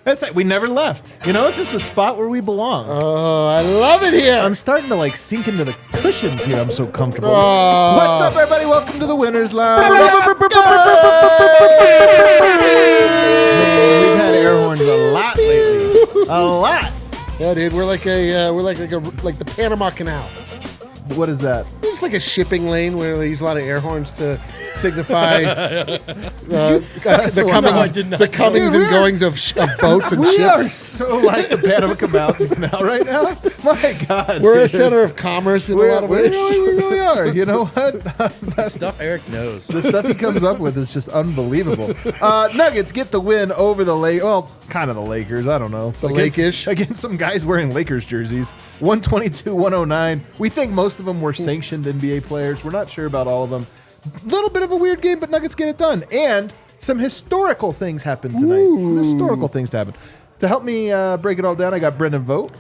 It's like we never left. You know, it's just a spot where we belong. Oh, I love it here. I'm starting to like sink into the cushions here. I'm so comfortable. Oh. What's up, everybody? Welcome to the Winners Lounge. Man, we've had air horns a lot lately. A lot. Yeah, dude, we're like the Panama Canal. What is that? It's like a shipping lane where they use a lot of air horns to signify the comings and goings of boats and We ships. are so like the Panama Canal right now. My God, We're dude. a center of commerce in a lot of We ways. really are. You know what? The stuff Eric knows. The stuff he comes up with is just unbelievable. Nuggets get the win over the kind of the Lakers. I don't know. Against some guys wearing Lakers jerseys. 122-109. We think most of them were sanctioned NBA players. We're not sure about all of them. Little bit of a weird game, but Nuggets get it done. And some historical things happened tonight. Ooh. Historical things happened. To help me break it all down, I got Brendan Vogt.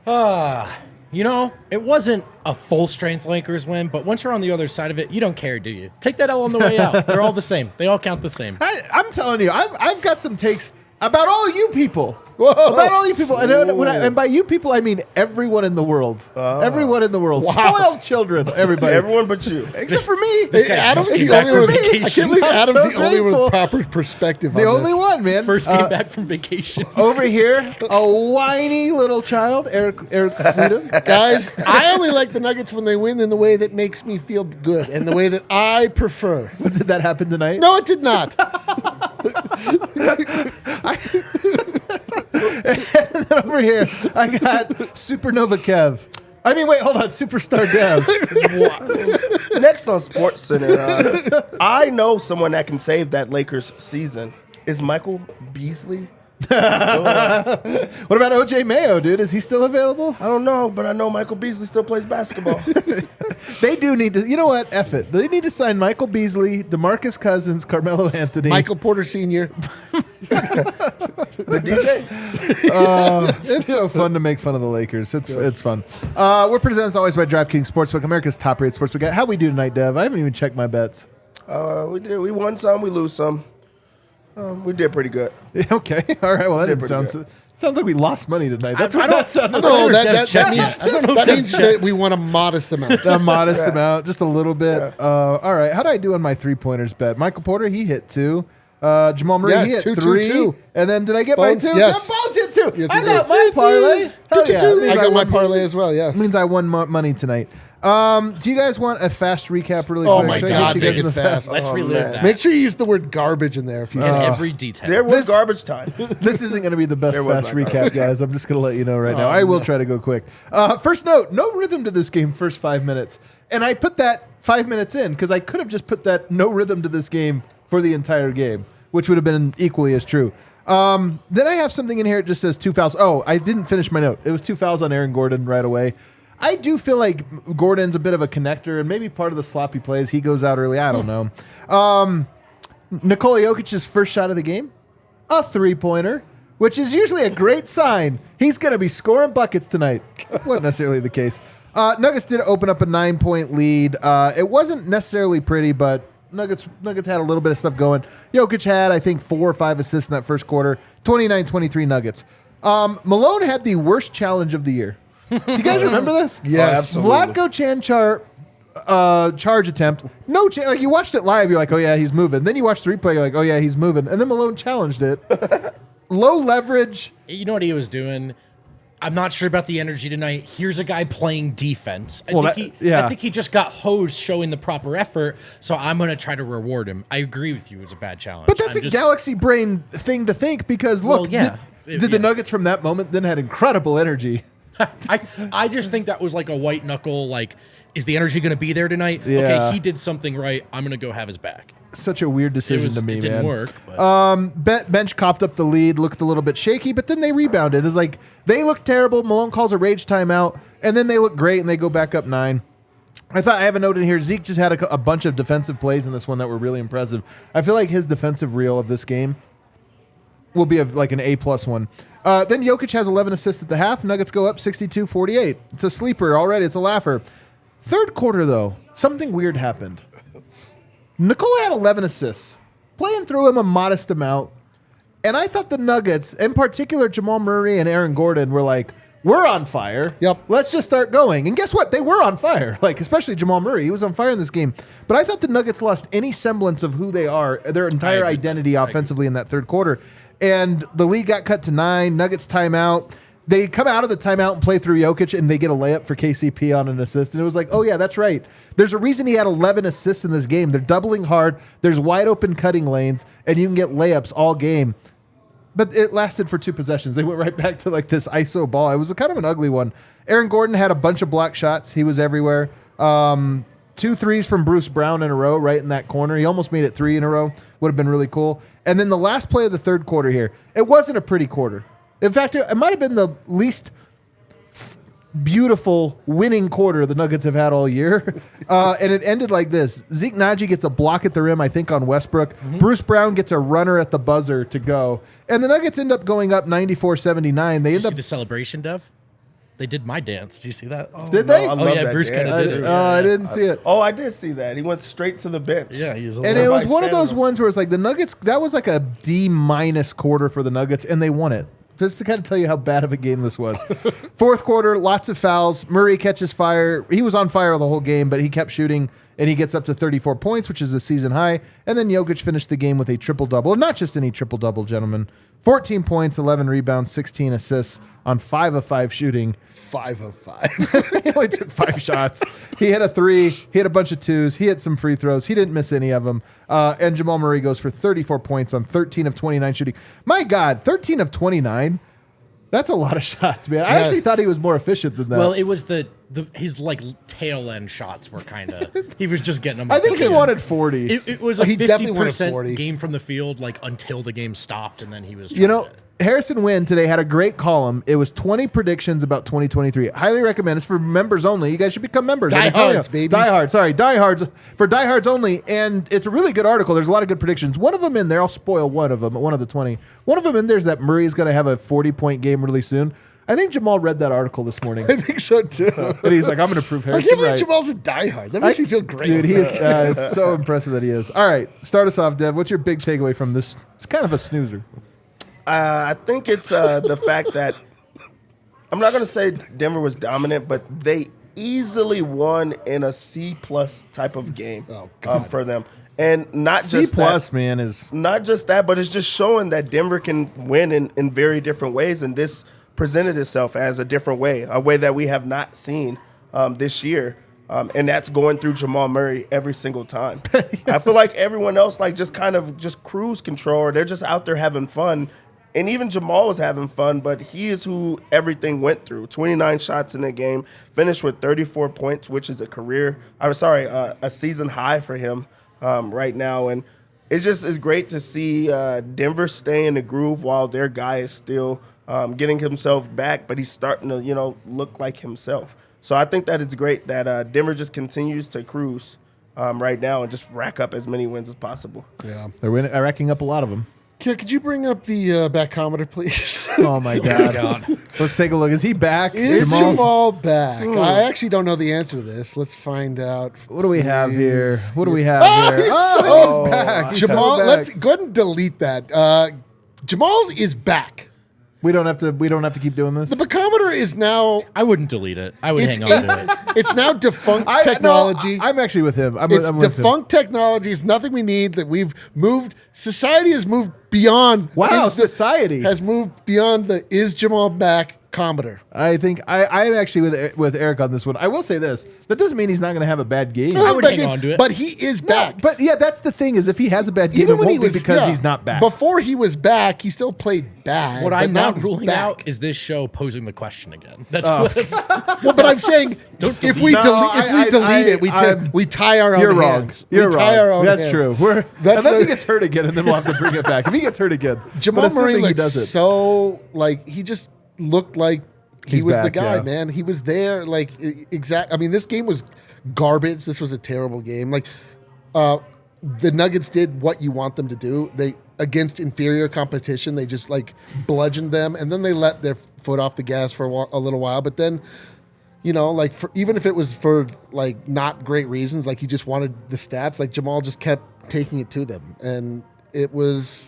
You know, it wasn't a full-strength Lakers win, but once you're on the other side of it, you don't care, do you? Take that L on the way out. They're all the same. They all count the same. I'm telling you, I've got some takes about all you people. Whoa. About all you people. And by you people, I mean everyone in the world. Everyone in the world. Wow. Spoiled children. Everybody. Everyone but you. Except for me. This guy Adam's just came the back only from one. I vacation. can't believe I'm Adam's so the only one grateful. with proper perspective The on only this. one, man. First came back from vacation. Over here, a whiny little child, Eric Quita. Guys, I only like the Nuggets when they win in the way that makes me feel good and the way that I prefer. Did that happen tonight? No, it did not. And then over here, I got Supernova Kev. I mean, wait, hold on. Superstar Dev. Next on Sports Center, I know someone that can save that Lakers season. Is Michael Beasley still What about OJ Mayo, dude? Is he still available? I don't know, but I know Michael Beasley still plays basketball. They do need to. You know what? F it. They need to sign Michael Beasley, DeMarcus Cousins, Carmelo Anthony. Michael Porter Sr. The DJ? It's so fun to make fun of the Lakers. It's fun. We're presented as always by DraftKings Sportsbook, America's top-rated sportsbook. How we do tonight, Dev? I haven't even checked my bets. We did. We won some. We lose some. We did pretty good. Okay. All right. Well, that didn't pretty sounds like we lost money tonight. That's what that sounded No, like. that means that we won a modest amount. A modest amount, just a little bit. All right. How did I do on my three-pointers bet? Michael Porter, he hit 2. Jamal Murray, he hit 3. And then did I get Bones, my 2? yes. Yeah, Bones hit 2. Yes, I he got did. my parlay. Hell yeah. I got my parlay as well, yes. Means I won money tonight. Do you guys want a fast recap really Oh quick? my Should I God, get you guys make in it the fast. Let's relive man. that. Make sure you use the word garbage in there if you in can. every detail. There was garbage time. This isn't going to be the best There was fast not recap, garbage. guys. I'm just going to let you know right now. I will try to go quick. First note, no rhythm to this game first 5 minutes. And I put that 5 minutes in because I could have just put that no rhythm to this game for the entire game, which would have been equally as true. Then I have something in here. It just says 2 fouls. Oh, I didn't finish my note. It was 2 fouls on Aaron Gordon right away. I do feel like Gordon's a bit of a connector and maybe part of the sloppy plays. He goes out early. I don't know. Nikola Jokic's first shot of the game, a three-pointer, which is usually a great sign. He's going to be scoring buckets tonight. Wasn't necessarily the case. Nuggets did open up a 9-point lead. It wasn't necessarily pretty, but Nuggets had a little bit of stuff going. Jokic had, I think, 4 or 5 assists in that first quarter. 29-23 Nuggets. Malone had the worst challenge of the year. Do you guys remember this? Yes. absolutely. Vlatko Cancar charge attempt. No, like you watched it live, you're like, oh yeah, he's moving. Then you watch the replay, you're like, oh yeah, he's moving. And then Malone challenged it. Low leverage. You know what he was doing? I'm not sure about the energy tonight. Here's a guy playing defense. Well, I think he just got hosed showing the proper effort, so I'm going to try to reward him. I agree with you. It's a bad challenge. But that's a galaxy brain thing to think because look, Well, yeah. did the Nuggets from that moment then had incredible energy. I just think that was like a white knuckle, like, is the energy going to be there tonight? Yeah. Okay, he did something right. I'm going to go have his back. Such a weird decision to me, it didn't man. work. But. Bench coughed up the lead, looked a little bit shaky, but then they rebounded. It's like they looked terrible. Malone calls a rage timeout, and then they look great, and they go back up 9. I have a note in here. Zeke just had a bunch of defensive plays in this one that were really impressive. I feel like his defensive reel of this game will be like an A+ one. Then Jokic has 11 assists at the half. Nuggets go up 62-48. It's a sleeper already. It's a laugher. Third quarter, though, something weird happened. Nikola had 11 assists, playing through him a modest amount. And I thought the Nuggets, in particular Jamal Murray and Aaron Gordon, were like, we're on fire. Yep. Let's just start going. And guess what? They were on fire. Like, especially Jamal Murray. He was on fire in this game. But I thought the Nuggets lost any semblance of who they are, their entire identity offensively in that third quarter. And the lead got cut to 9. Nuggets timeout. They come out of the timeout and play through Jokic, and they get a layup for KCP on an assist. And it was like, oh, yeah, that's right. There's a reason he had 11 assists in this game. They're doubling hard. There's wide open cutting lanes, and you can get layups all game. But it lasted for 2 possessions. They went right back to like this ISO ball. It was kind of an ugly one. Aaron Gordon had a bunch of block shots. He was everywhere. 2 threes from Bruce Brown in a row right in that corner. He almost made it 3 in a row. Would have been really cool. And then the last play of the third quarter here, it wasn't a pretty quarter. In fact, it might have been the least beautiful winning quarter the Nuggets have had all year. And it ended like this. Zeke Naji gets a block at the rim, I think, on Westbrook. Mm-hmm. Bruce Brown gets a runner at the buzzer to go. And the Nuggets end up going up 94-79. They end up see the celebration, Dev? They did my dance. Did you see that? Oh, did they? I Oh, love yeah, that Bruce kind of dance. did it. I didn't see it. Oh, I did see that. He went straight to the bench. Yeah, he was a And little it was Everybody's one of fan those of him. ones where it's like the Nuggets, that was like a D- quarter for the Nuggets, and they won it. Just to kind of tell you how bad of a game this was. Fourth quarter, lots of fouls. Murray catches fire. He was on fire the whole game, but he kept shooting, and he gets up to 34 points, which is a season high. And then Jokic finished the game with a triple-double. Not just any triple-double, gentlemen. 14 points, 11 rebounds, 16 assists on 5 of 5 shooting. 5 of 5. He only took 5 shots. He hit a 3. He hit a bunch of 2s. He hit some free throws. He didn't miss any of them. And Jamal Murray goes for 34 points on 13 of 29 shooting. My God, 13 of 29. That's a lot of shots, man. I actually thought he was more efficient than that. Well, it was his like tail end shots were kind of he was just getting them. I think he wanted 40. It was a He definitely wanted 50% 40. game from the field, like until the game stopped, and then he was. You know, Harrison Wynn today had a great column. It was 20 predictions about 2023. Highly recommend. It's for members only. You guys should become members. Diehards, baby. Diehards. Sorry, diehards. For diehards only. And it's a really good article. There's a lot of good predictions. One of them in there, I'll spoil one of them, one of the 20. One of them in there is that Murray's going to have a 40-point game really soon. I think Jamal read that article this morning. I think so too. And he's like, I'm going to prove I Harrison can't believe right. Jamal's a diehard. That makes me feel great. Dude, he is. It's so impressive that he is. All right, start us off, Dev. What's your big takeaway from this? It's kind of a snoozer. I think it's the fact that I'm not going to say Denver was dominant, but they easily won in a C+ type of game for them. And not C+, just that, man, is not just that, but it's just showing that Denver can win in very different ways. And this presented itself as a different way, a way that we have not seen this year. And that's going through Jamal Murray every single time. I feel like everyone else like just kind of just cruise control, or they're just out there having fun. And even Jamal was having fun, but he is who everything went through. 29 shots in the game, finished with 34 points, which is a season high for him right now. And it just is great to see Denver stay in the groove while their guy is still getting himself back, but he's starting to, look like himself. So I think that it's great that Denver just continues to cruise right now and just rack up as many wins as possible. Yeah. they're racking up a lot of them. Kid, could you bring up the backometer, please? Oh my God. Let's take a look. Is he back? Is Jamal back? I actually don't know the answer to this. Let's find out. What do we have here? What do we have Oh, here? he's Oh, he's back. He's Jamal, so back. let's go ahead and delete that. Jamal is back. We don't have to keep doing this. The backometer is now. I wouldn't delete it. I would It's, hang on to it. it's now defunct technology. I'm actually with him. I'm It's with him. defunct technology. It's nothing we need. That we've moved. Society has moved beyond. Wow, society has moved beyond the is Jamal back cometer. I think I'm actually with Eric on this one. I will say this: that doesn't mean he's not going to have a bad game. I would hang on to it. But he is back. But yeah, that's the thing: is if he has a bad game, it won't be because he's not back. Before he was back, he still played bad. What but I'm now not he's ruling back. out is this show posing the question again. That's what Well, but I'm saying if we delete it, we tie our own You're wrong. hands. You're we tie our wrong. own That's hands. true. That's Unless he the- gets hurt again, and then we'll have to bring it back. If he gets hurt again, Jamal but Murray assuming he looks does it. so like he just looked like he He's was the back, guy, yeah. man. He was there, like exact. I mean, this game was garbage. This was a terrible game. Like the Nuggets did what you want them to do. They against inferior competition, they just like bludgeoned them, and then they let their foot off the gas for a little while. But then, like even if it was for like not great reasons, like he just wanted the stats, like Jamal just kept taking it to them, and it was.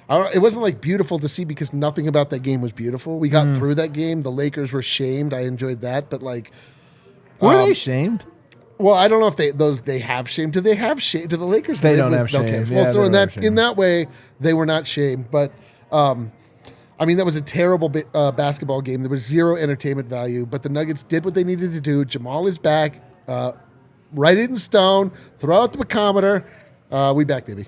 It wasn't like beautiful to see because nothing about that game was beautiful. We got through that game. The Lakers were shamed. I enjoyed that, but like, Were they shamed? well, I don't know if they have shame. Do they have shame? Do the Lakers? They live don't with- have shame. Okay. Yeah, Well, so they in don't have that shame. in that way, they were not shamed. But I mean, that was a terrible basketball game. There was zero entertainment value. But the Nuggets did what they needed to do. Jamal is back. Write it in stone. Throw out the barometer. We back, baby.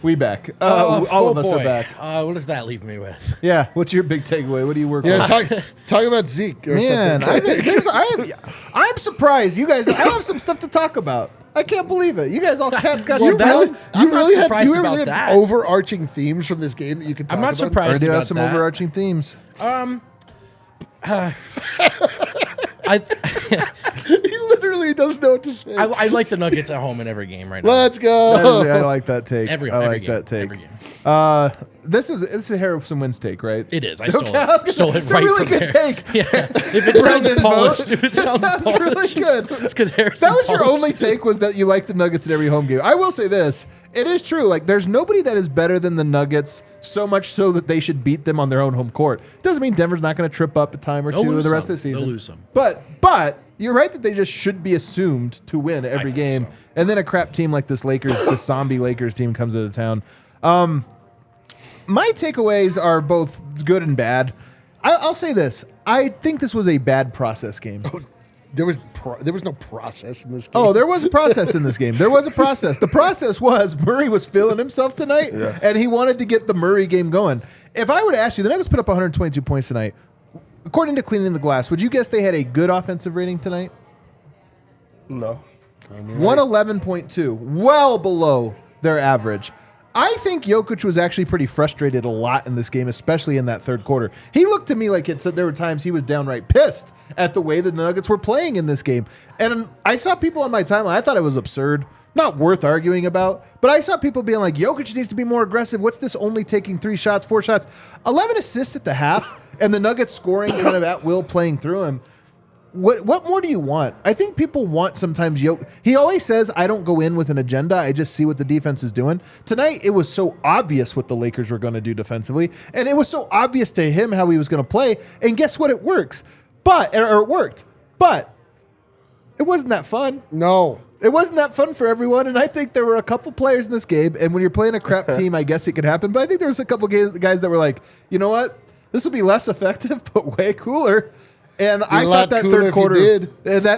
We back. All of us are boy. back. What does that leave me with? Yeah. What's your big takeaway? What do you work Yeah, on? talk about Zeke or Man, something. I'm surprised. You guys, I have some stuff to talk about. I can't believe it. You guys all cats got Well, your that's- balance. I'm not surprised you about really that. have overarching themes from this game that you can talk I'm not about? I surprised do about have some that. overarching themes. He literally doesn't know what to say. I like the Nuggets at home in every game right now. Let's go. I like that take. Every I like game, that take. every game. It's a Harrison Wentz take, right? It is. I stole Okay, I was it. gonna- Stole it it's right a really from good there. take. Yeah. If it sounds Brendan polished, Vogt. if it sounds sounds really polished, good. it's because Harrison. That was your polished only it. take, was that you like the Nuggets in every home game. I will say this. It is true. Like, there's nobody that is better than the Nuggets, so much so that they should beat them on their own home court. Doesn't mean Denver's not going to trip up a time or They'll two lose the rest some. of the season. They'll lose some. But you're right that they just should be assumed to win every think game. so. And then a crap team like this zombie Lakers team comes into town. My takeaways are both good and bad. I'll say this. I think this was a bad process game. There was no process in this game. Oh, there was a process in this game. There was a process. The process was Murray was feeling himself tonight, and he wanted to get the Murray game going. If I were to ask you, the Nuggets put up 122 points tonight. According to Cleaning the Glass, would you guess they had a good offensive rating tonight? No. 111.2, well below their average. I think Jokic was actually pretty frustrated a lot in this game, especially in that third quarter. He looked to me like there were times he was downright pissed at the way the Nuggets were playing in this game. And I saw people on my timeline, I thought it was absurd, not worth arguing about, but I saw people being like, Jokic needs to be more aggressive. What's this only taking 4 shots? 11 assists at the half, and the Nuggets scoring kind of at will, playing through him. What more do you want? I think people want sometimes he always says, I don't go in with an agenda. I just see what the defense is doing. Tonight, it was so obvious what the Lakers were going to do defensively. And it was so obvious to him how he was going to play. And guess what? It works. It worked. But it wasn't that fun. No. It wasn't that fun for everyone. And I think there were a couple players in this game. And when you're playing a crap team, I guess it could happen. But I think there was a couple guys that were like, you know what? This will be less effective, but way cooler. And I thought that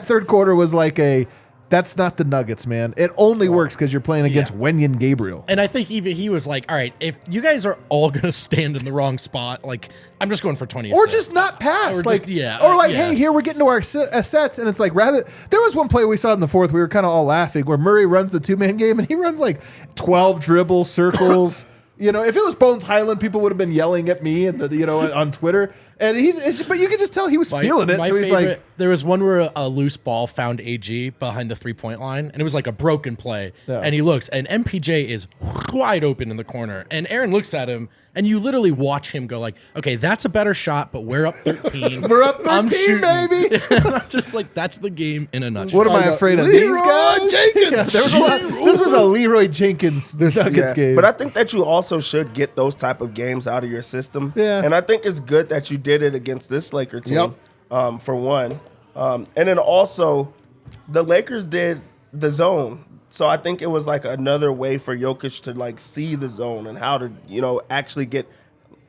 third quarter was like that's not the Nuggets, man. It only works because you're playing against Wenyen Gabriel. And I think even he was like, all right, if you guys are all going to stand in the wrong spot, like, I'm just going for 20 Or assists. just not pass. Or like, just- hey, here we're getting to our sets. And it's like, rather, there was one play we saw in the fourth, we were kind of all laughing, where Murray runs the 2-man game and he runs like 12 dribble circles. You know, if it was Bones Highland, people would have been yelling at me and on Twitter. And but you could just tell he was feeling it. So he's like, there was one where a loose ball found AG behind the 3-point line, and it was like a broken play. Yeah. And he looks, and MPJ is wide open in the corner, and Aaron looks at him, and you literally watch him go like, okay, that's a better shot, but we're up 13. we're up 13, I'm shooting. baby. And I'm just like, that's the game in a nutshell. What am I afraid of? Leroy These guys? Jenkins. Yeah, there was a lot, this was a Leroy Jenkins Nuggets game. But I think that you also should get those type of games out of your system. Yeah. And I think it's good that you did it against this Laker team, for one. And then also, the Lakers did the zone. So I think it was like another way for Jokic to like see the zone and how to, actually get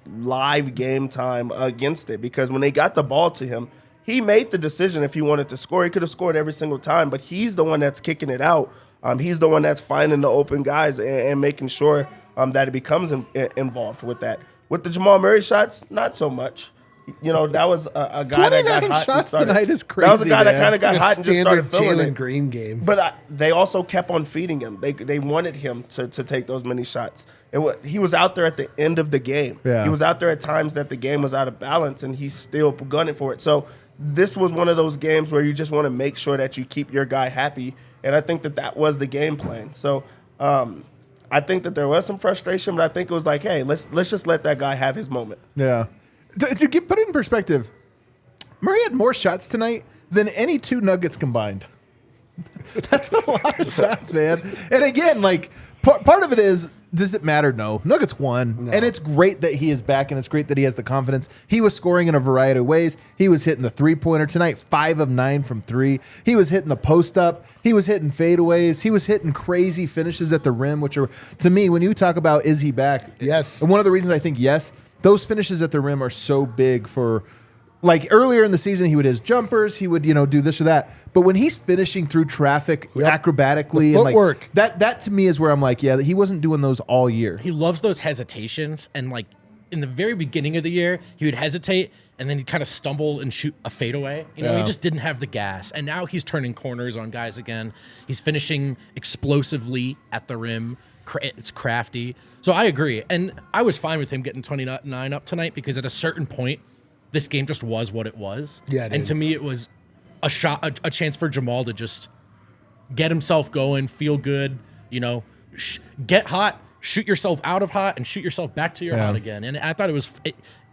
live game time against it. Because when they got the ball to him, he made the decision if he wanted to score. He could have scored every single time, but he's the one that's kicking it out. He's the one that's finding the open guys and making sure that it becomes involved with that. With the Jamal Murray shots, not so much. That was a guy that got 29 hot. shots and started, tonight is That was a crazy, guy that man. kind of got hot and just started Standard filling Jalen it. Green game. But they also kept on feeding him. They wanted him to take those many shots. He was out there at the end of the game. Yeah. He was out there at times that the game was out of balance, and he's still gunning for it. So this was one of those games where you just want to make sure that you keep your guy happy, and I think that was the game plan. So I think that there was some frustration, but I think it was like, hey, let's just let that guy have his moment. Yeah. To put it in perspective, Murray had more shots tonight than any two Nuggets combined. That's a lot of shots, man. And again, like, Part of it is, does it matter? No. Nuggets won. No. And it's great that he is back, and it's great that he has the confidence. He was scoring in a variety of ways. He was hitting the three-pointer tonight, 5 of 9 from 3. He was hitting the post-up. He was hitting fadeaways. He was hitting crazy finishes at the rim, which are, to me, when you talk about is he back? Yes. And one of the reasons I think yes, those finishes at the rim are so big for, like earlier in the season, he would hit his jumpers. He would, do this or that. But when he's finishing through traffic acrobatically, The footwork. and that to me is where I'm like, yeah, he wasn't doing those all year. He loves those hesitations, and like in the very beginning of the year, he would hesitate and then he'd kind of stumble and shoot a fadeaway. He just didn't have the gas, and now he's turning corners on guys again. He's finishing explosively at the rim. It's crafty. So I agree, and I was fine with him getting 29 up tonight because at a certain point, this game just was what it was. Yeah, dude. And to me, it was a chance for Jamal to just get himself going, feel good, get hot, shoot yourself out of hot, and shoot yourself back to your hot again. And I thought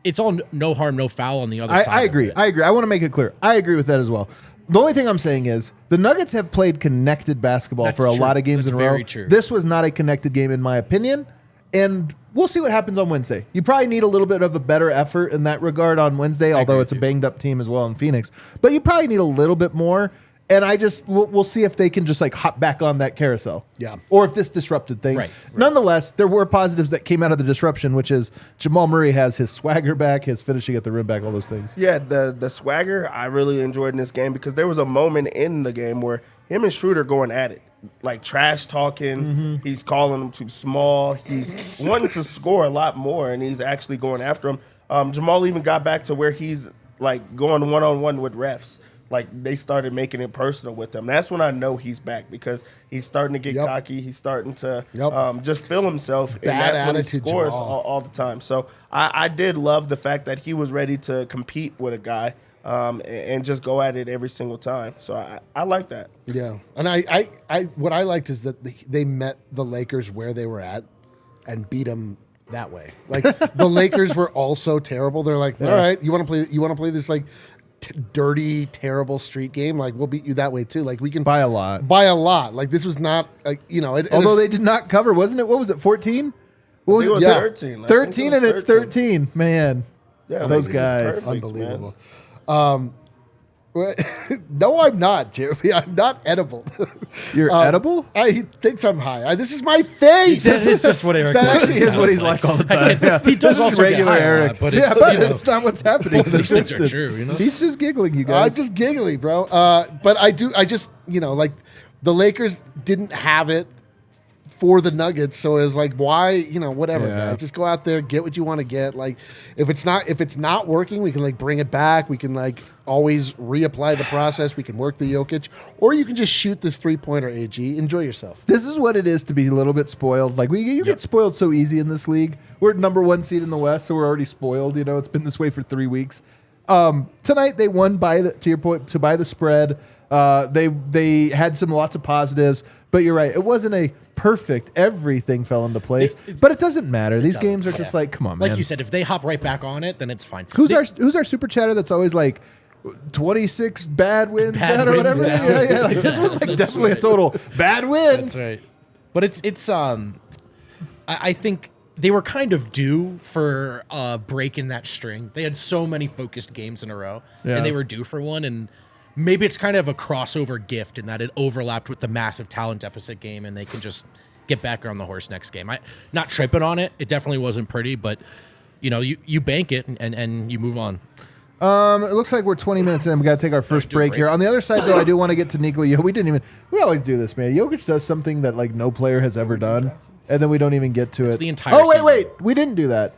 it's all no harm, no foul on the other side. I agree. I agree. I want to make it clear. I agree with that as well. The only thing I'm saying is the Nuggets have played connected basketball That's for a true. lot of games That's in a row. very true. This was not a connected game, in my opinion. And we'll see what happens on Wednesday. You probably need a little bit of a better effort in that regard on Wednesday, although it's a banged up team as well in Phoenix. But you probably need a little bit more. And we'll see if they can just like hop back on that carousel. Yeah. Or if this disrupted things. Right. Nonetheless, there were positives that came out of the disruption, which is Jamal Murray has his swagger back, his finishing at the rim back, all those things. Yeah, the swagger I really enjoyed in this game because there was a moment in the game where him and Schroeder going at it, like trash talking. Mm-hmm. He's calling him too small. He's wanting to score a lot more, and he's actually going after him. Jamal even got back to where he's like going one-on-one with refs. Like they started making it personal with him. That's when I know he's back because he's starting to get cocky. He's starting to just feel himself, and that's when he scores all the time. So I did love the fact that he was ready to compete with a guy and just go at it every single time. So I like that. Yeah, and I what I liked is that they met the Lakers where they were at and beat them that way. Like the Lakers were also terrible. They're like, all right, you want to play this like dirty, terrible street game? Like we'll beat you that way too. Like we can By a lot. Like this was not Although they did not cover, wasn't it? What was it, 14? What was I think it? it was 13. I 13 think it and was it's 13. Man. Yeah, Those this is guys. perfect, unbelievable. man. No, I'm not, Jeremy. I'm not edible. You're edible? He thinks I'm high. This is my face. This is just what Eric That Clarkson actually is what sounds he's like all the time. Yeah. He does This is also get regular high a lot, Eric. but yeah, it's, but you know, it's not what's happening. in these this things are instance. true, you know? He's just giggling, you I'm guys. just giggly, bro. But I just, like the Lakers didn't have it for the Nuggets. So it was like, why, whatever, Yeah. guys. Just go out there, get what you want to get. Like if it's not working, we can like bring it back. We can like always reapply the process. We can work the Jokic, or you can just shoot this 3-pointer, AG. Enjoy yourself. This is what it is to be a little bit spoiled. Like you get spoiled so easy in this league. We're number 1 seed in the West, so we're already spoiled. It's been this way for 3 weeks. Tonight they won to your point, by the spread. They had lots of positives, but you're right. It wasn't a perfect. Everything fell into place, but it doesn't matter. These games are just like, come on, man. Like you said, if they hop right back on it, then it's fine. Who's our super chatter that's always like 26 bad wins Bad down or wins whatever? down. Yeah. Like this was like That's definitely right. a total bad win. That's right. But it's I think they were kind of due for a break in that string. They had so many focused games in a row, Yeah. and they were due for one. And maybe it's kind of a crossover gift in that it overlapped with the massive talent deficit game, and they can just get back on the horse next game. Not tripping on it. It definitely wasn't pretty, but you bank it and you move on. It looks like we're 20 minutes in. We got to take our first break here. On the other side, though, I do want to get to Nikola Jokic. We always do this, man. Jokic does something that like no player has ever done, and then we don't even get to it. the entire wait. We didn't do that.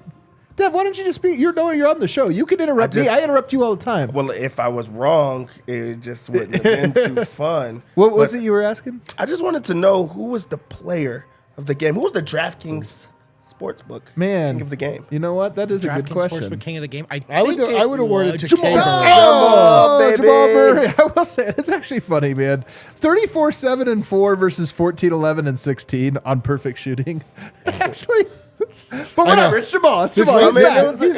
Dev, why don't you just speak? You're on the show. You can interrupt me. I interrupt you all the time. Well, if I was wrong, it just wouldn't have been too fun. What was it you were asking? I just wanted to know who was the player of the game. Who was the DraftKings Sportsbook king of the game? You know what? That is a good DraftKings question. Sportsbook king of the game. I would award it to Jamal. K-Ball. Oh, baby. Jamal Murray. I will say it's actually funny, man. 34-7-4 versus 14-11-16 on perfect shooting. Actually, but whatever. It's Jamal. It's Jamal. I He's mean,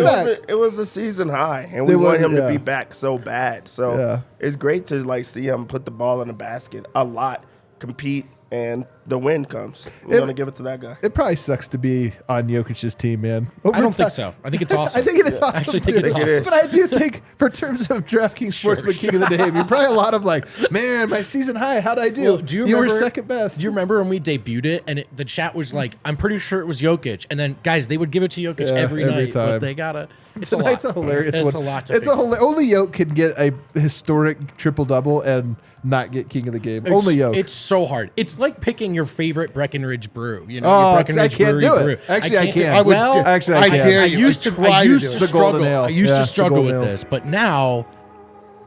back. it was a season high, and They we want were, him to yeah. be back so bad. So Yeah. it's great to like see him put the ball in the basket a lot, compete, and the win comes. We're going to give it to that guy. It probably sucks to be on Jokic's team, man. I don't think so. I think it's awesome. I think it is awesome. I actually think too. it's awesome. But I do think, for terms of DraftKings Sportsbook King of the Day, you're probably a lot of like, man, my season high, how'd I do? Well, do you remember, were second best. Do you remember when we debuted it and the chat was like, I'm pretty sure it was Jokic. And then, guys, they would give it to Jokic every night. time. But they got to. Tonight's a hilarious one. It's a lot to Only Jokic can get a historic triple-double and not get King of the Game. Only Jokic. It's so hard. It's like picking your favorite Breckenridge brew. You know, Oh, your I Breckenridge can't brewery do it. brew. Actually, I do- can. I would. Well, Actually, I I can. dare I you. used to. Try I to used do to it. The golden struggle. ale. I used Yeah, to it's the struggle golden with ale. this, but now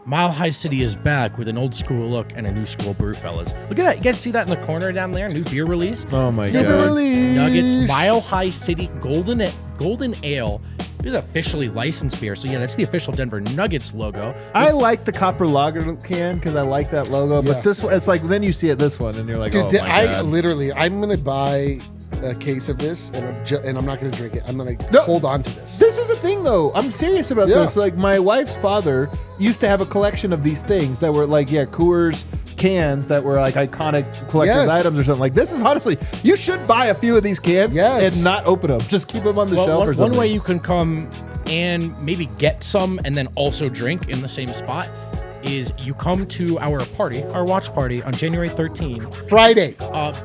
Mile High City is back with an old school look and a new school brew, fellas. Look at that. You guys see that in the corner down there? New beer release. Oh, my Beer God. release. Nuggets Mile High City Golden Ale. It is officially licensed beer. So yeah, that's the official Denver Nuggets logo. I like the copper lager can because I like that logo, Yeah. but this one, it's like, then you see it this one and you're like, Dude, oh, my God. I'm going to buy a case of this and I'm not going to drink it. I'm going to No. hold on to this. This is a thing, though. I'm serious about Yeah. this. Like, my wife's father used to have a collection of these things that were like, Coors cans that were like iconic collector's Yes. items or something. Like, this is honestly, you should buy a few of these cans Yes. and not open them. Just keep them on the Well, shelf or one something. way you can come and maybe get some and then also drink in the same spot is you come to our watch party on January 13th. Friday.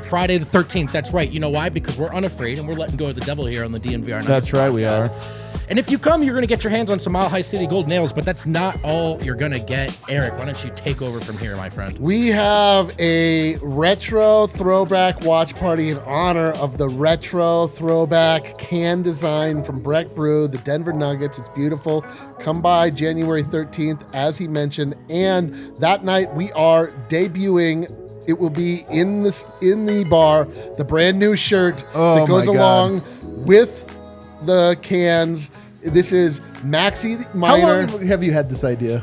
Friday the 13th. That's right. You know why? Because we're unafraid and we're letting go of the devil here on the DNVR. That's right, we podcast. are. And if you come, you're going to get your hands on some Mile High City Gold Nails, but that's not all you're going to get. Eric, why don't you take over from here, my friend? We have a retro throwback watch party in honor of the retro throwback can design from Breck Brew, the Denver Nuggets. It's beautiful. Come by January 13th, as he mentioned. And that night we are debuting. It will be in the bar, the brand new shirt that goes my God. along with the cans. This is Maxi How Minor. long have you had this idea?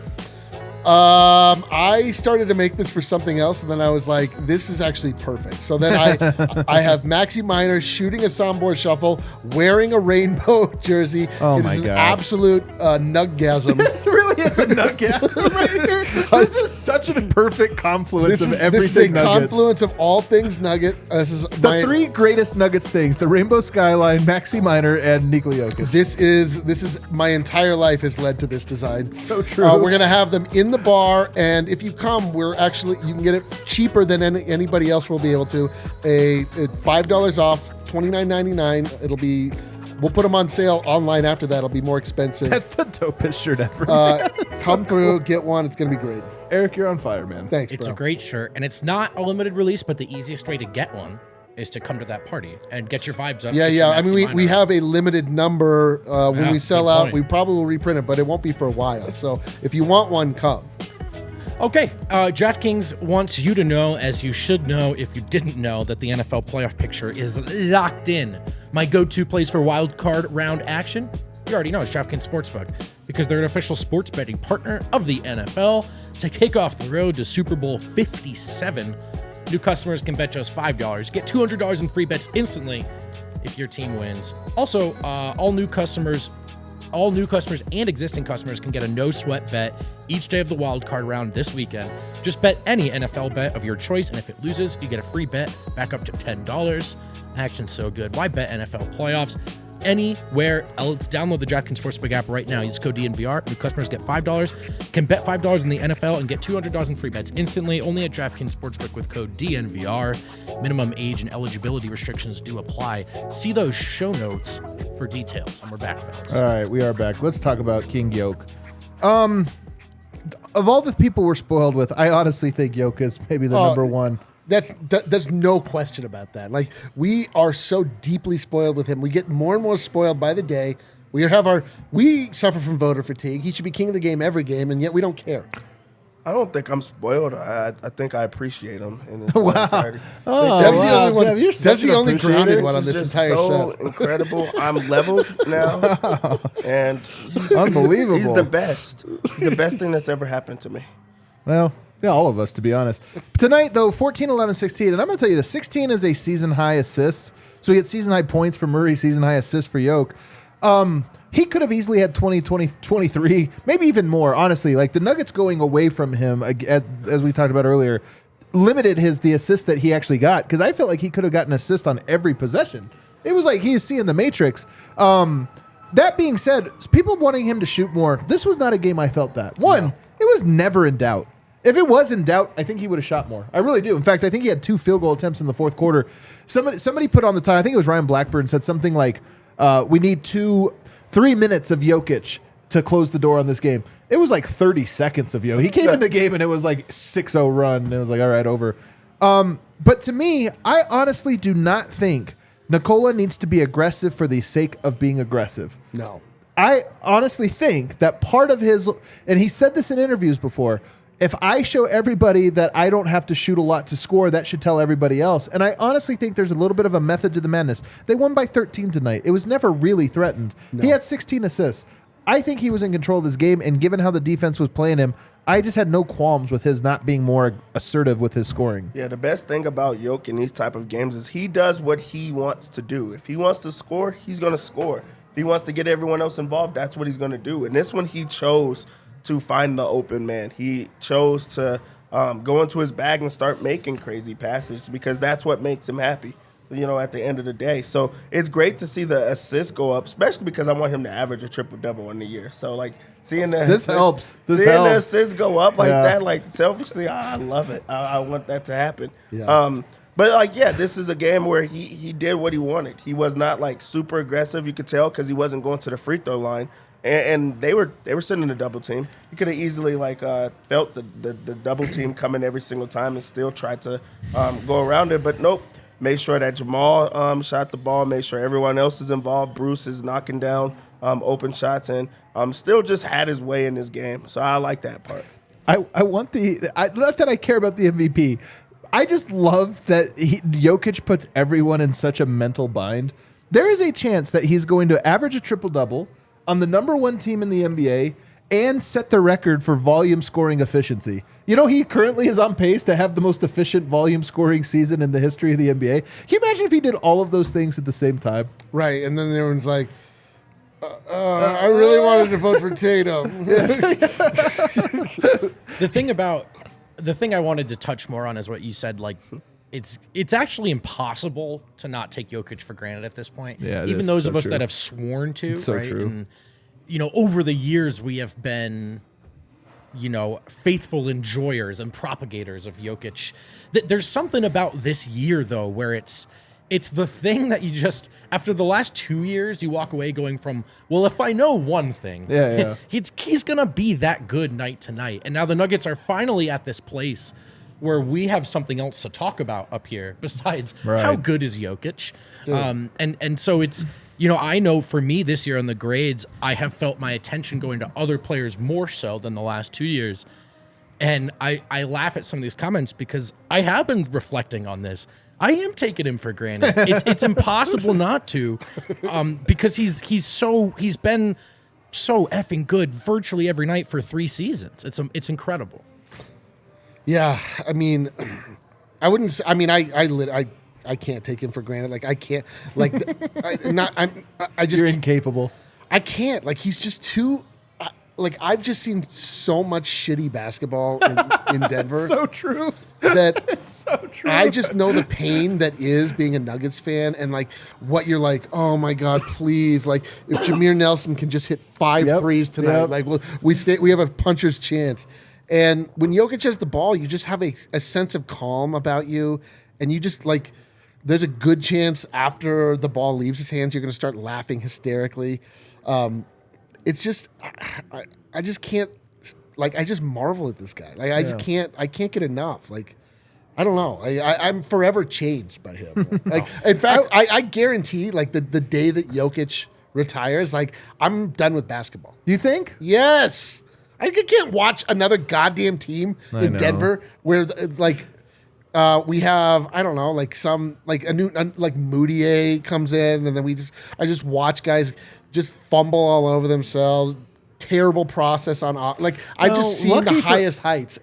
I started to make this for something else, and then I was like, "This is actually perfect." So then I have Maxi Minor shooting a soundboard shuffle, wearing a rainbow jersey. Oh It my is an God. absolute nuggasm. This really is a nuggasm right here. This is such a perfect confluence of This is a everything Nuggets. confluence of all things Nugget. This is The three greatest Nuggets things: the Rainbow Skyline, Maxi Minor, and Nikola Jokic. This is my entire life has led to this design. So true. We're gonna have them in the bar, and if you come, you can get it cheaper than anybody else will be able to. $5 off, $29.99. We'll put them on sale online after that. It'll be more expensive. That's the dopest shirt ever. man. It's so Come through, cool. get one. It's gonna be great. Eric, you're on fire, man. Thanks, It's bro. a great shirt, and it's not a limited release, but the easiest way to get one is to come to that party and get your vibes up. Yeah, get yeah. your I mean, Maxi we Minor. have a limited number. When Yeah, we sell good out, point. we probably will reprint it, but it won't be for a while. So if you want one, come. Okay, DraftKings wants you to know, as you should know if you didn't know, that the NFL playoff picture is locked in. My go-to place for wild card round action, you already know, it's DraftKings Sportsbook, because they're an official sports betting partner of the NFL. To kick off the road to Super Bowl 57, new customers can bet just $5. Get $200 in free bets instantly if your team wins. Also, all new customers and existing customers can get a no-sweat bet each day of the wild card round this weekend. Just bet any NFL bet of your choice, and if it loses, you get a free bet back up to $10. Action's so good. Why bet NFL playoffs anywhere else? Download the DraftKings Sportsbook app right now. Use code DNVR. New customers get $5. Can bet $5 in the NFL and get $200 in free bets instantly. Only at DraftKings Sportsbook with code DNVR. Minimum age and eligibility restrictions do apply. See those show notes for details. And we're back, fellas. All right, we are back. Let's talk about King Yoke. Of all the people we're spoiled with, I honestly think Yoke is maybe the number one. There's no question about that. Like, we are so deeply spoiled with him. We get more and more spoiled by the day. We suffer from voter fatigue. He should be king of the game every game, and yet we don't care. I don't think I'm spoiled. I think I appreciate him in his entirety. Oh, Dev's the wow, only one. Dev, you're Dev's such the an only appreciator. grounded one on He's this just entire so set. incredible. I'm leveled now, and Unbelievable. he's the best. He's the best thing that's ever happened to me. Well, yeah, all of us, to be honest. Tonight, though, 14, 11, 16. And I'm going to tell you, the 16 is a season-high assists. So we get season-high points for Murray, season-high assists for Yoke. He could have easily had 20, 23, maybe even more, honestly. Like, the Nuggets going away from him, as we talked about earlier, limited the assist that he actually got, because I felt like he could have gotten an assist on every possession. It was like he's seeing the Matrix. That being said, people wanting him to shoot more, this was not a game I felt that. One, it was never in doubt. If it was in doubt, I think he would have shot more. I really do. In fact, I think he had 2 field goal attempts in the fourth quarter. Somebody put on the time, I think it was Ryan Blackburn, said something like, we need 3 minutes of Jokic to close the door on this game. It was like 30 seconds of He came in the game and it was like 6-0 run. And it was like, all right, over. But to me, I honestly do not think Nikola needs to be aggressive for the sake of being aggressive. No. I honestly think that part of his, and he said this in interviews before, if I show everybody that I don't have to shoot a lot to score, that should tell everybody else. And I honestly think there's a little bit of a method to the madness. They won by 13 tonight. It was never really threatened. No. He had 16 assists. I think he was in control of this game, and given how the defense was playing him, I just had no qualms with his not being more assertive with his scoring. Yeah, the best thing about Jokic in these type of games is he does what he wants to do. If he wants to score, he's going to score. If he wants to get everyone else involved, that's what he's going to do. And this one, he chose to find the open man. He chose to go into his bag and start making crazy passes because that's what makes him happy, at the end of the day. So it's great to see the assists go up, especially because I want him to average a triple-double in the year. So, seeing the the assists go up like that, selfishly, I love it. I want that to happen. Yeah. But this is a game where he did what he wanted. He was not, super aggressive, you could tell, because he wasn't going to the free throw line. And they were sending a double team. You could have easily felt the double team coming every single time and still tried to go around it, but nope. Made sure that Jamal shot the ball. Made sure everyone else is involved. Bruce is knocking down open shots and still just had his way in this game. So I like that part. I want not that I care about the MVP. I just love that Jokic puts everyone in such a mental bind. There is a chance that he's going to average a triple-double on the number 1 team in the NBA and set the record for volume scoring efficiency. He currently is on pace to have the most efficient volume scoring season in the history of the NBA. Can you imagine if he did all of those things at the same time? Right, and then everyone's like, I really wanted to vote for Tatum. The thing I wanted to touch more on is what you said, it's actually impossible to not take Jokic for granted at this point. Yeah, even those of us that have sworn to, it's so right? true. And over the years we have been, faithful enjoyers and propagators of Jokic. There's something about this year though where it's the thing that you just, after the last 2 years, you walk away going from, well, if I know one thing, he's gonna be that good night to night. And now the Nuggets are finally at this place where we have something else to talk about up here besides how good is Jokic. And so it's, I know for me this year on the grades, I have felt my attention going to other players more so than the last 2 years. And I laugh at some of these comments because I have been reflecting on this. I am taking him for granted. It's impossible not to, because he's been so effing good virtually every night for 3 seasons. It's incredible. Yeah, I mean, I wouldn't say, I can't take him for granted. I can't, I just. You're incapable. I can't. He's just too. I've just seen so much shitty basketball in Denver. It's so true. It's so true. I just know the pain that is being a Nuggets fan, and what you're oh my God, please, if Jameer Nelson can just hit 5 threes tonight, we have a puncher's chance. And when Jokic has the ball, you just have a sense of calm about you, and you just there's a good chance after the ball leaves his hands, you're going to start laughing hysterically. It's just, I just can't, I just marvel at this guy. I just can't get enough. I don't know. I'm forever changed by him. In fact, I guarantee, the day that Jokic retires, I'm done with basketball. You think? Yes. I can't watch another goddamn team in Denver where we have, I don't know, a new Moutier comes in, and then I just watch guys just fumble all over themselves. Terrible process on I've just seen the highest heights.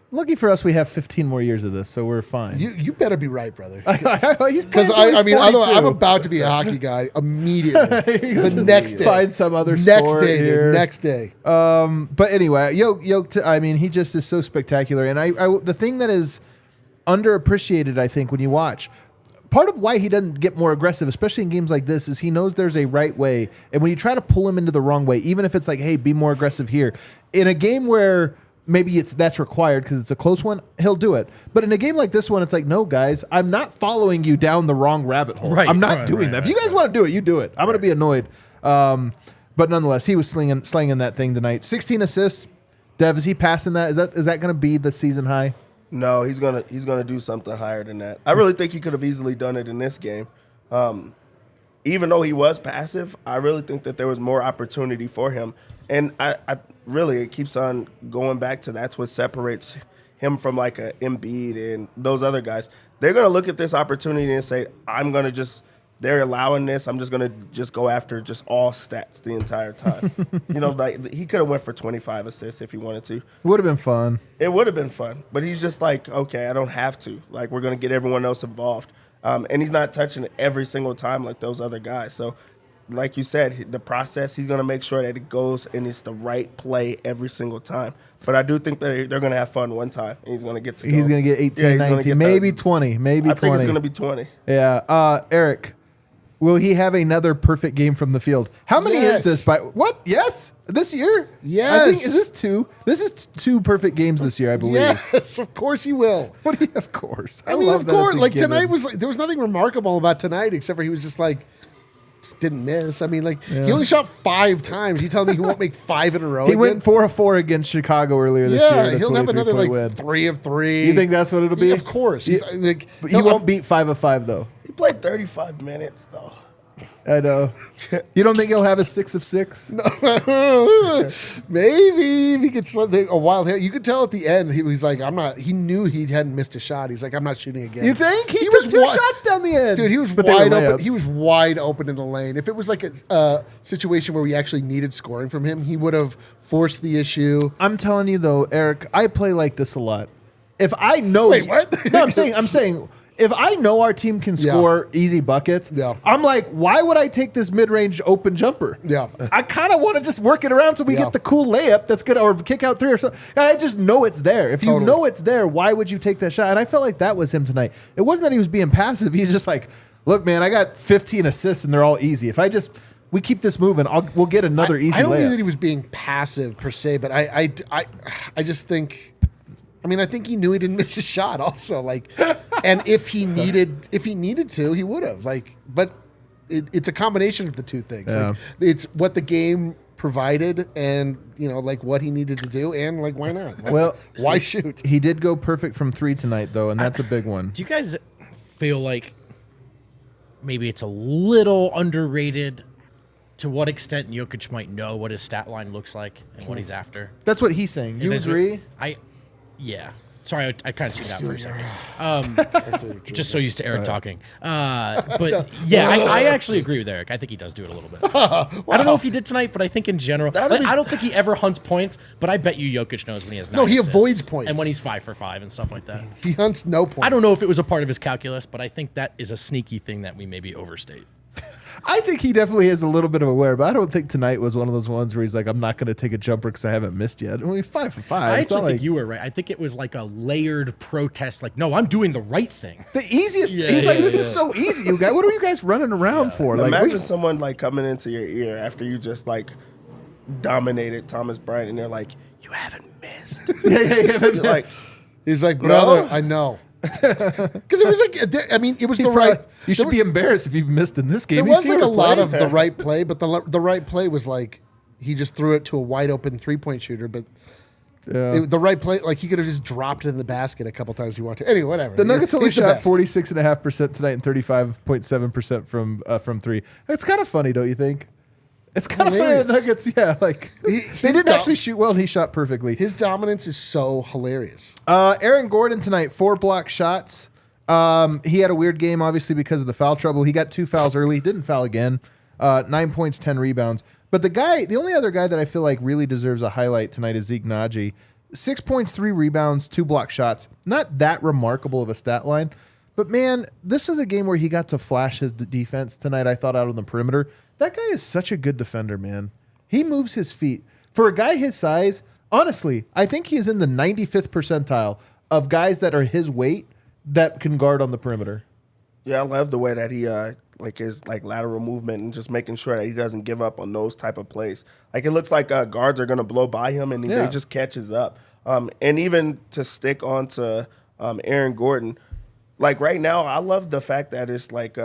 Lucky for us, we have 15 more years of this, so we're fine. You better be right, brother. Because I'm about to be a hockey guy immediately. The next day, find some other sport here. Next day. But anyway, he just is so spectacular. And the thing that is, underappreciated, I think, when you watch. Part of why he doesn't get more aggressive, especially in games like this, is he knows there's a right way. And when you try to pull him into the wrong way, even if it's like, hey, be more aggressive here, in a game where maybe that's required because it's a close one, he'll do it. But in a game like this one, it's like, no, guys, I'm not following you down the wrong rabbit hole. I'm not doing that. If you guys want to do it, you do it. I'm going to be annoyed. But nonetheless, he was slinging that thing tonight. 16 assists. Dev, is he passing that? Is that going to be the season high? No, he's gonna do something higher than that. I really think he could have easily done it in this game. Even though he was passive, I really think that there was more opportunity for him. And I really, it keeps on going back to that's what separates him from like a Embiid and those other guys. They're gonna look at this opportunity and say, they're allowing this. I'm just gonna go after just all stats the entire time. Like he could have went for 25 assists if he wanted to. It would have been fun. It would have been fun, but he's just like, okay, I don't have to. Like we're gonna get everyone else involved, and he's not touching it every single time like those other guys. So, like you said, the process, he's gonna make sure that it goes and it's the right play every single time. But I do think that they're gonna have fun one time, and he's gonna get to. He's gonna get 18, 19, maybe 20, maybe 20. I think it's gonna be 20. Yeah, Eric. Will he have another perfect game from the field? How many is this by what? Yes? This year? Yes. I think is this 2? This is 2 perfect games this year, I believe. Yes, of course he will. What do you of course? I mean, of course. Like tonight was like there was nothing remarkable about tonight except for he was just like didn't miss. I mean, like he only shot 5 times. You telling me he won't make 5 in a row? He went 4 of 4 against Chicago earlier this year. Yeah, he'll have another like win. 3 of 3. You think that's what it'll be? Yeah, of course. He's, like, but he won't beat 5 of 5 though. He played 35 minutes though. I know. You don't think he'll have a 6 of 6? No. Maybe if he could slip a wild hair. You could tell at the end he was like, I'm not. He knew he hadn't missed a shot. He's like, I'm not shooting again. You think he took 2 shots down the end? Dude, he was wide open. He was wide open in the lane. If it was like a situation where we actually needed scoring from him, he would have forced the issue. I'm telling you though, Eric, I play like this a lot. If I know, wait, what? No, I'm saying. If I know our team can score easy buckets, I'm like, why would I take this mid-range open jumper? Yeah. I kind of want to just work it around so we get the cool layup that's good, or kick out 3 or something. I just know it's there. If you know it's there, why would you take that shot? And I felt like that was him tonight. It wasn't that he was being passive. He's just like, look, man, I got 15 assists and they're all easy. If we keep this moving, we'll get another easy layup. I don't think that he was being passive per se, but I just think. I mean, I think he knew he didn't miss a shot. Also, like, and if he needed to, he would have. Like, but it's a combination of the two things. Yeah. Like, it's what the game provided, and like what he needed to do, and like why not? Like, why shoot? He did go perfect from 3 tonight, though, and that's a big one. Do you guys feel like maybe it's a little underrated? To what extent Jokic might know what his stat line looks like and what he's after? That's what he's saying. You agree? Yeah. Sorry, I kind of tuned out for a second. Just so used to Eric talking. But yeah, I actually agree with Eric. I think he does do it a little bit. I don't know if he did tonight, but I think in general, I don't think he ever hunts points. But I bet you Jokic knows when he has 9 he assists avoids points, and when he's 5 for 5 and stuff like that. He hunts no points. I don't know if it was a part of his calculus, but I think that is a sneaky thing that we maybe overstate. I think he definitely is a little bit of aware, but I don't think tonight was one of those ones where he's like, I'm not going to take a jumper because I haven't missed yet. I mean, 5 for 5. I actually think you were right. I think it was like a layered protest. Like, no, I'm doing the right thing. The easiest. He's like, this is so easy, you guys. What are you guys running around for? Like, imagine someone like coming into your ear after you just like dominated Thomas Bryant, and they're like, you haven't missed. You're like, he's like, brother, I know. Because it was like, I mean, it was right. You should be embarrassed if you've missed in this game. There was like a lot of the right play, but the right play was like he just threw it to a wide open 3-point shooter. But the right play, like he could have just dropped it in the basket a couple times if you want to. Anyway, whatever. The Nuggets only shot 46.5% tonight and 35.7% from 3. It's kind of funny, don't you think? It's kind of funny the Nuggets, they didn't actually shoot well, and he shot perfectly. His dominance is so hilarious. Aaron Gordon tonight, 4 block shots. He had a weird game, obviously, because of the foul trouble. He got 2 fouls early, didn't foul again. 9 points, 10 rebounds. But the only other guy that I feel like really deserves a highlight tonight is Zeke Naji. 6 points, 3 rebounds, 2 block shots. Not that remarkable of a stat line. But, man, this was a game where he got to flash his defense tonight, I thought, out on the perimeter. That guy is such a good defender, man. He moves his feet. For a guy his size, honestly, I think he is in the 95th percentile of guys that are his weight that can guard on the perimeter. Yeah, I love the way that he his lateral movement and just making sure that he doesn't give up on those type of plays. Like it looks like guards are gonna blow by him and Yeah. he just catches up. And even to stick on to Aaron Gordon, like right now, I love the fact that it's like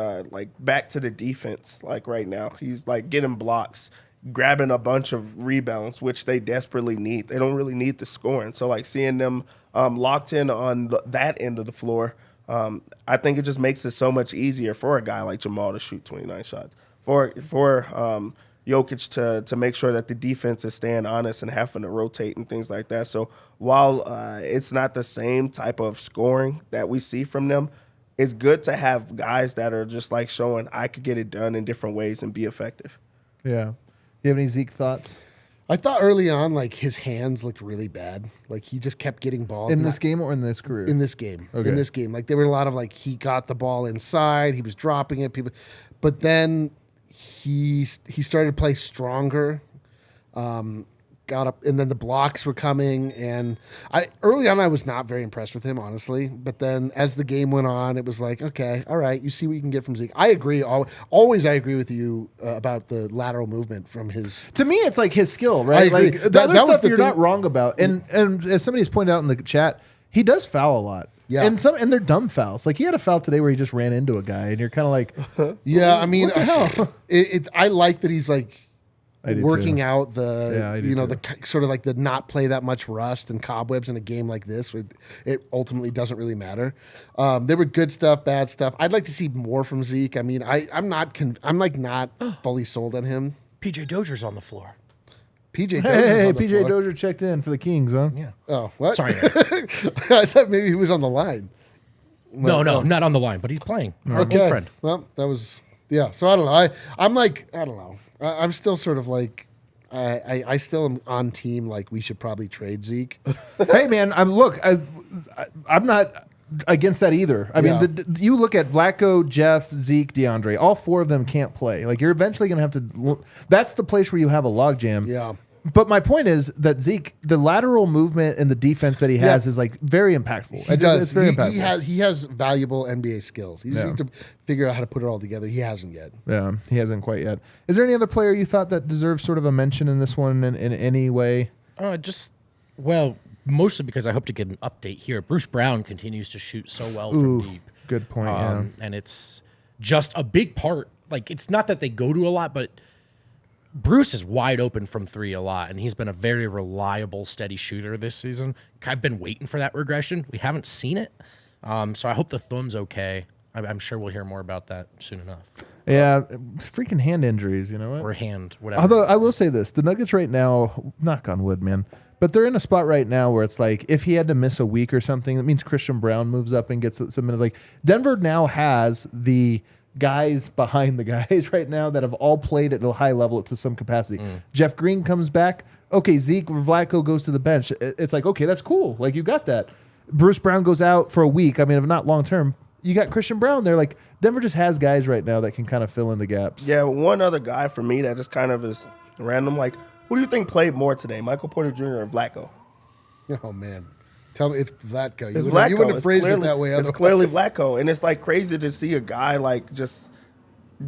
back to the defense. Like right now, he's like getting blocks, grabbing a bunch of rebounds, which they desperately need. They don't really need the scoring. So like seeing them locked in on that end of the floor. I think it just makes it so much easier for a guy like Jamal to shoot 29 shots, for Jokic to make sure that the defense is staying honest and having to rotate and things like that. So while it's not the same type of scoring that we see from them, it's good to have guys that are just like showing I could get it done in different ways and be effective. Yeah. You have any Zeke thoughts? I thought early on, like, his hands looked really bad. Like, he just kept getting balls. In this game or in this career? In this game. Okay. In this game. Like, there were a lot of, like, he got the ball inside. He was dropping it. But then he started to play stronger. Got up, and then the blocks were coming. And early on, I was not very impressed with him, honestly. But then as the game went on, it was like, okay, all right, you see what you can get from Zeke. I agree. Always I agree with you about the lateral movement from his. To me, it's like his skill, right? I agree. Like the That other was stuff the you're thing. not wrong about. And as somebody's pointed out in the chat, he does foul a lot. Yeah. And they're dumb fouls. Like he had a foul today where he just ran into a guy, and you're kind of like, Yeah, I mean, what the hell? I like that he's like I do working too. out Yeah, I do the sort of like the not play that much rust and cobwebs in a game like this. Where it ultimately doesn't really matter. There were good stuff, bad stuff. I'd like to see more from Zeke. I mean, I'm not fully sold on him. PJ Dozier's on the floor. PJ Dozier's Hey, on the PJ floor. Dozier checked in for the Kings, huh? Yeah. Oh, what? Sorry. I thought maybe he was on the line. No, not on the line, but he's playing. Our old Okay. friend. Well, that was So I don't know. I'm like I don't know. I'm still sort of like I still am on team like we should probably trade Zeke. Hey, man, I'm not against that either. I Yeah. mean, you look at Vlatko, Jeff, Zeke, DeAndre. All four of them can't play. Like you're eventually going to have to. That's the place where you have a logjam. Yeah. But my point is that Zeke, the lateral movement and the defense that he has is like very impactful. He does. It's very impactful. He has valuable NBA skills. He just needs to figure out how to put it all together. He hasn't yet. Yeah, he hasn't quite yet. Is there any other player you thought that deserves sort of a mention in this one in any way? Mostly because I hope to get an update here. Bruce Brown continues to shoot so well from deep. Good point. And it's just a big part. Like, it's not that they go to a lot, but Bruce is wide open from three a lot, and he's been a very reliable, steady shooter this season. I've been waiting for that regression. We haven't seen it. So I hope the thumb's okay. I'm sure we'll hear more about that soon enough. Yeah, freaking hand injuries, you know what? Or hand, whatever. Although I will say this, the Nuggets right now, knock on wood, man, but they're in a spot right now where it's like if he had to miss a week or something, that means Christian Brown moves up and gets some minutes. Like Denver now has the guys behind the guys right now that have all played at a high level to some capacity. Jeff Green comes back. Okay, Zeke or Vlatko goes to the bench. It's like, okay, that's cool. Like you got that. Bruce Brown goes out for a week. I mean, if not long term, you got Christian Brown there. Like Denver just has guys right now that can kind of fill in the gaps. Yeah, one other guy for me that just kind of is random. Like, who do you think played more today, Michael Porter Jr. or Vlatko? Oh man, tell me it's Vlatko. It's You Vlatko. wouldn't have It's phrased clearly, it that way. It's otherwise. clearly Vlatko, and it's like crazy to see a guy like just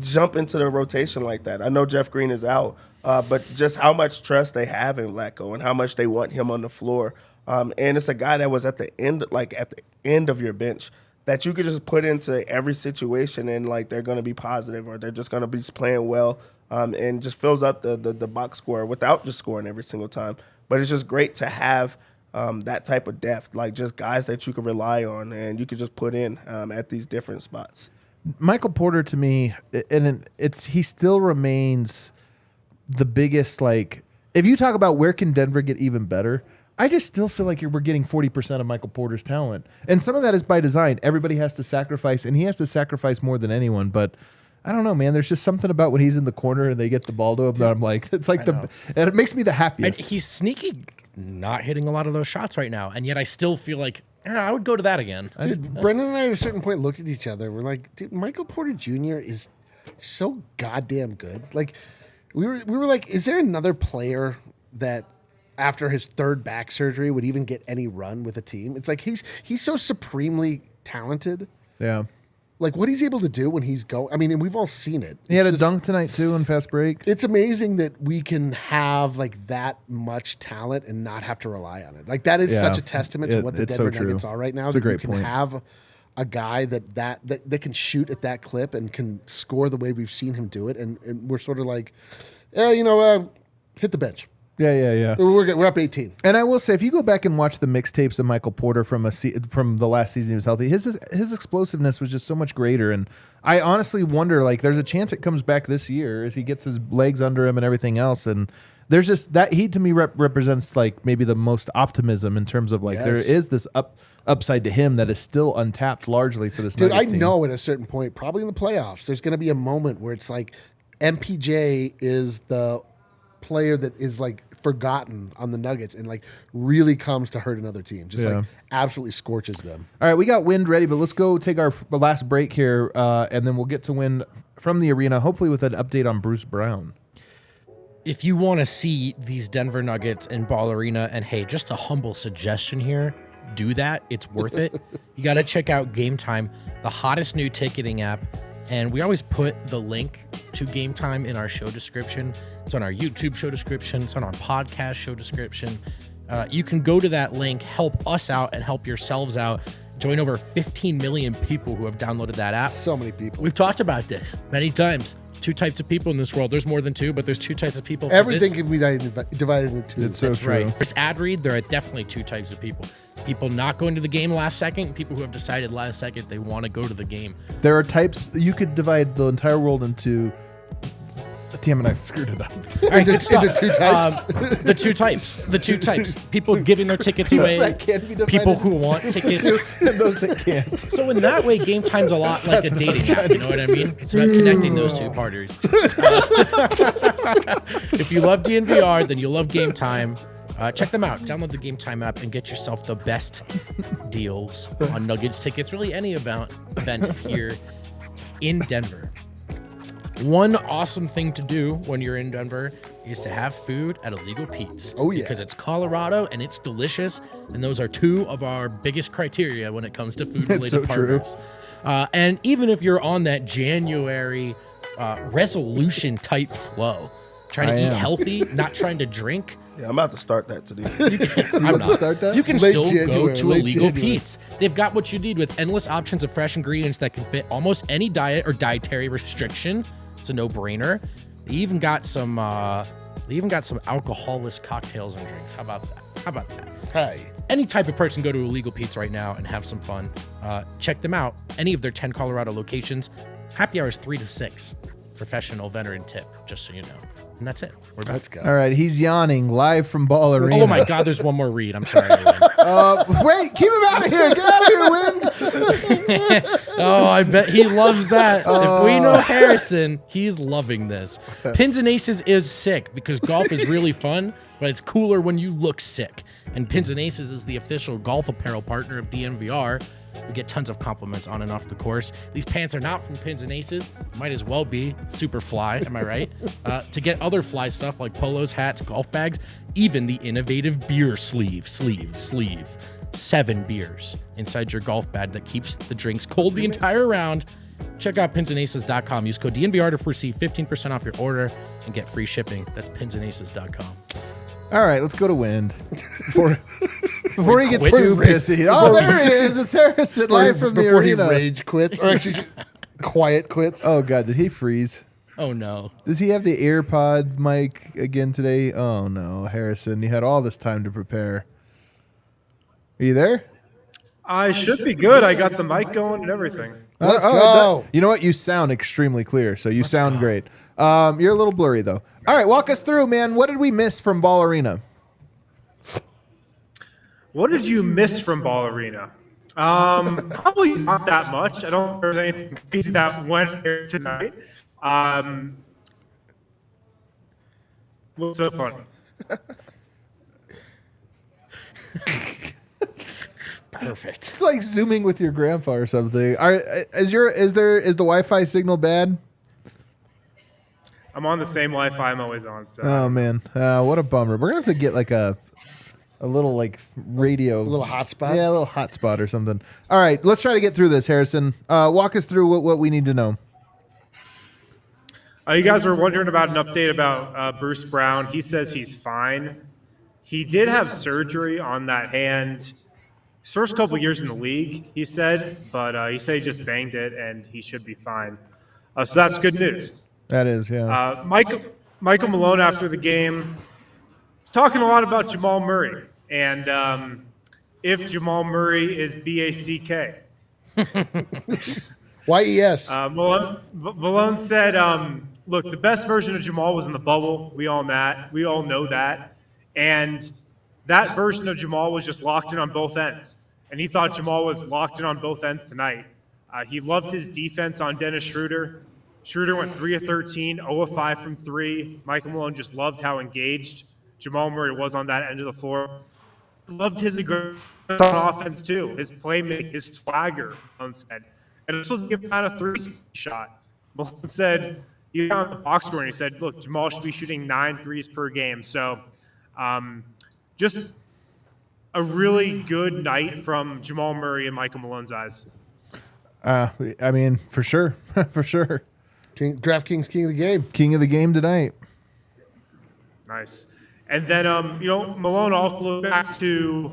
jump into the rotation like that. I know Jeff Green is out, but just how much trust they have in Vlatko and how much they want him on the floor. And it's a guy that was at the end of your bench that you could just put into every situation and like they're going to be positive or they're just going to be just playing well and just fills up the box score without just scoring every single time. But it's just great to have that type of depth, like just guys that you can rely on and you can just put in at these different spots. Michael Porter to me, and he still remains the biggest. Like, if you talk about where can Denver get even better, I just still feel like we're getting 40% of Michael Porter's talent, and some of that is by design. Everybody has to sacrifice, and he has to sacrifice more than anyone. But I don't know, man. There's just something about when he's in the corner and they get the ball to him that I'm like, it's like and it makes me the happiest. And he's sneaky, not hitting a lot of those shots right now, and yet I still feel like I would go to that again. Dude, Brendan and I at a certain point looked at each other. We're like, dude, Michael Porter Jr. is so goddamn good. Like, we were like, is there another player that after his third back surgery would even get any run with a team? It's like he's so supremely talented. Yeah. Like what he's able to do when he's going. I mean, and we've all seen it. He had It's a dunk tonight too in fast break. It's amazing that we can have like that much talent and not have to rely on it. Like that is Yeah. such a testament to what the It's Denver so true. Nuggets are right now. It's a That you great can point. have a guy that can shoot at that clip and can score the way we've seen him do it, and we're sort of like, hit the bench. Yeah. We're up 18. And I will say, if you go back and watch the mixtapes of Michael Porter from the last season he was healthy, his explosiveness was just so much greater. And I honestly wonder, like, there's a chance it comes back this year as he gets his legs under him and everything else. And there's just that he to me represents like maybe the most optimism in terms of like there Yes. is this upside to him that is still untapped largely for this. Dude, I Nuggets team. know at a certain point, probably in the playoffs, there's going to be a moment where it's like MPJ is the player that is like forgotten on the Nuggets and like really comes to hurt another team. Just Yeah. like absolutely scorches them. All right, we got Wind ready, but let's go take our last break here, and then we'll get to Wind from the arena, hopefully with an update on Bruce Brown. If you want to see these Denver Nuggets in Ball Arena, and hey, just a humble suggestion here, do that. It's worth it. You got to check out Game Time, the hottest new ticketing app. And we always put the link to Game Time in our show description. It's on our YouTube show description. It's on our podcast show description. You can go to that link, help us out, and help yourselves out. Join over 15 million people who have downloaded that app. So many people. We've talked about this many times. Two types of people in this world. There's more than two, but there's two types of people. for Everything this. can be divided into two. It's so That's true. right. For this ad read, there are definitely two types of people. People not going to the game last second, and people who have decided last second they want to go to the game. There are types you could divide the entire world into. Damn it, I screwed it up. All right, good stuff. Into two types? The two types. People giving their tickets away. That can't be divided People who want tickets. and those that can't. So in that way, Game Time's a lot like a dating app. You know what I mean? It's about connecting those two parties. If you love DNVR, then you'll love Game Time. Check them out. Download the Game Time app and get yourself the best deals on Nuggets tickets. Really, any event here in Denver. One awesome thing to do when you're in Denver is to have food at Illegal Pete's. Oh, yeah. Because it's Colorado and it's delicious. And those are two of our biggest criteria when it comes to food-related so true. partners. And even if you're on that January resolution type flow, trying to I eat am. healthy, not trying to drink, Yeah, I'm about to start that today. I'm not. start that? You can Late still go January, to late Illegal January. Pete's. They've got what you need with endless options of fresh ingredients that can fit almost any diet or dietary restriction. It's a no-brainer. They even got some alcoholless cocktails and drinks. How about that? Hey. Any type of person go to Illegal Pete's right now and have some fun. Check them out. Any of their 10 Colorado locations. Happy hours 3 to 6. Professional veteran tip, just so you know. And that's it. We're back. Let's go. All right, he's yawning live from Ball Arena. Oh my God, there's one more read. I'm sorry, everyone. Wait, keep him out of here. Get out of here, Wind. Oh, I bet he loves that. If we know Harrison, he's loving this. Pins and Aces is sick because golf is really fun, but it's cooler when you look sick. And Pins and Aces is the official golf apparel partner of DNVR. We get tons of compliments on and off the course. These pants are not from Pins and Aces. Might as well be super fly, am I right? To get other fly stuff like polos, hats, golf bags, even the innovative beer sleeve. 7 beers inside your golf bag that keeps the drinks cold the entire round. Check out pinsandaces.com. Use code DNVR to receive 15% off your order and get free shipping. That's pinsandaces.com. All right, let's go to Wind. Before he gets quits? too pissy. Oh, there it is. It's Harrison live from the Before arena. he rage quits, or actually quiet quits. Oh, God, did he freeze? Oh, no. Does he have the AirPod mic again today? Oh, no, Harrison, you had all this time to prepare. Are you there? I should be good. I got the mic going and everything. Let's Oh, go. you know what? You sound extremely clear, so you sound great. You're a little blurry, though. All right, walk us through, man. What did we miss from Ball Arena? What did you miss from Ball Arena? Probably not that much. I don't think there's anything crazy that went here tonight. What's so funny? Perfect. It's like zooming with your grandpa or something. Is the Wi-Fi signal bad? I'm on the same Wi-Fi I'm always on. So Oh man, what a bummer. We're gonna have to get like a a little like radio, A little hotspot? Yeah, a little hotspot or something. All right, let's try to get through this, Harrison. Walk us through what we need to know. You guys were wondering about an update about Bruce Brown. He says he's fine. He did have surgery on that hand his first couple years in the league, he said, but he said he just banged it and he should be fine. So that's good news. That is, yeah. Michael Malone after the game was talking a lot about Jamal Murray and if Jamal Murray is BACK. YES. Malone said, look, the best version of Jamal was in the bubble. We all know that. And that version of Jamal was just locked in on both ends. And he thought Jamal was locked in on both ends tonight. He loved his defense on Dennis Schroeder. Schroeder went 3 of 13, 0 of 5 from 3. Michael Malone just loved how engaged Jamal Murray was on that end of the floor. Loved his aggression on offense, too. His playmaking, his swagger, Malone said. And also the amount of threes he shot. Malone said, he got on the box score and he said, look, Jamal should be shooting 9 threes per game. So just a really good night from Jamal Murray and Michael Malone's eyes. I mean, for sure. For sure. DraftKings King of the Game. King of the game tonight. Nice. And then, Malone also looked back to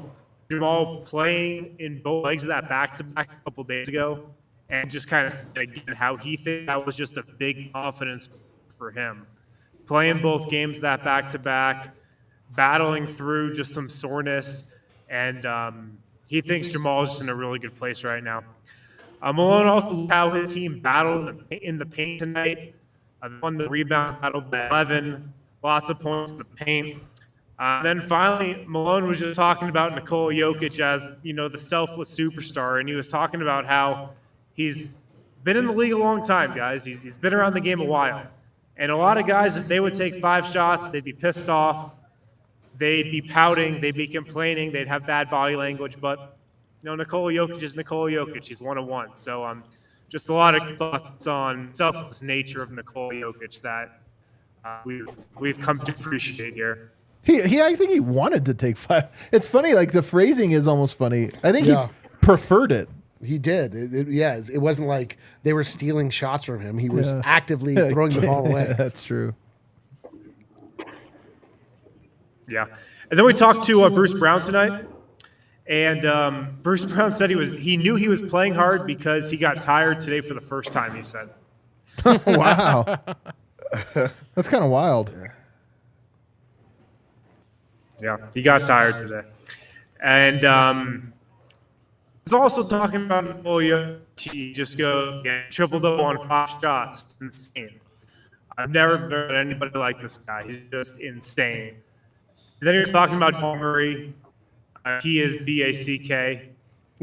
Jamal playing in both legs of that back-to-back a couple days ago and just kind of said again how he thinks that was just a big confidence for him. Playing both games that back-to-back, battling through just some soreness, and he thinks Jamal's just in a really good place right now. Malone also how his team battled in the paint tonight. Won the rebound battle by 11, lots of points in the paint. Then finally, Malone was just talking about Nikola Jokic as, the selfless superstar, and he was talking about how he's been in the league a long time, guys. He's been around the game a while. And a lot of guys, if they would take 5 shots, they'd be pissed off. They'd be pouting. They'd be complaining. They'd have bad body language. But, Nikola Jokic is Nikola Jokic. He's 1-of-1. So just a lot of thoughts on selfless nature of Nikola Jokic that we've come to appreciate here. I think he wanted to take 5. It's funny, like the phrasing is almost funny. I think he preferred it. He did. It wasn't like they were stealing shots from him. He was actively throwing the ball away. That's true. Yeah. And then we talked to Bruce Brown tonight. And Bruce Brown said he knew he was playing hard because he got tired today for the first time, he said. Wow. That's kind of wild. Yeah, he got tired today. And he's also talking about he just go triple-double on 5 shots. Insane. I've never heard anybody like this guy. He's just insane. And then he was talking about Jamal Murray. He is BACK.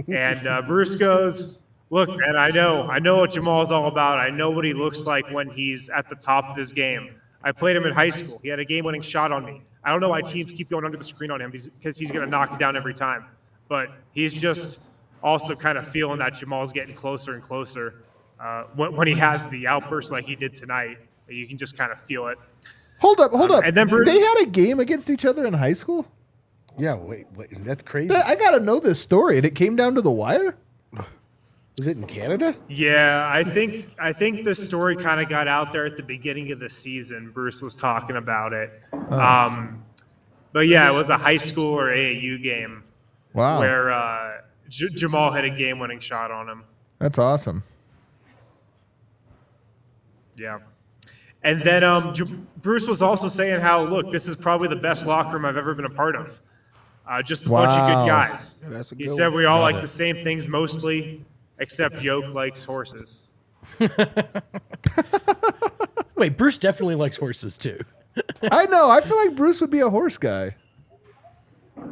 And Bruce goes, look, man, I know what Jamal's all about. I know what he looks like when he's at the top of his game. I played him in high school. He had a game-winning shot on me. I don't know why teams keep going under the screen on him because he's going to knock it down every time. But he's just also kind of feeling that Jamal's getting closer and closer when he has the outburst like he did tonight. You can just kind of feel it. Hold up. And then Bruce, they had a game against each other in high school? Yeah, wait, that's crazy. I got to know this story. And it came down to the wire? Was it in Canada? Yeah, I think the story kind of got out there at the beginning of the season. Bruce was talking about it. But yeah, it was a high school or AAU game. Wow. Where Jamal had a game-winning shot on him. That's awesome. Yeah. And then Bruce was also saying how, look, this is probably the best locker room I've ever been a part of. Just a bunch of good guys. Yeah, that's a He good said one. we all like the same things mostly, except Yoke likes horses. Wait, Bruce definitely likes horses too. I know. I feel like Bruce would be a horse guy. I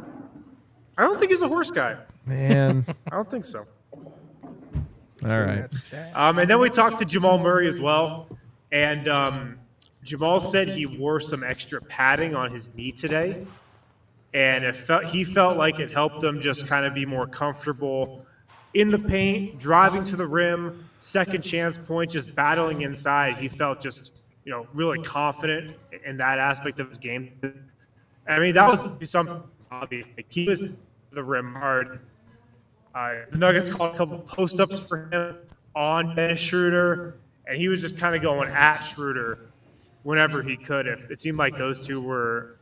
don't think he's a horse guy. Man. I don't think so. All right. And then we talked to Jamal Murray as well. And Jamal said he wore some extra padding on his knee today. And he felt like it helped him just kind of be more comfortable in the paint, driving to the rim, second chance point, just battling inside. He felt just, really confident in that aspect of his game. I mean, that was lobby. Like, he was the rim hard. The Nuggets called a couple post-ups for him on Dennis Schroeder, and he was just kind of going at Schroeder whenever he could. If it seemed like those two were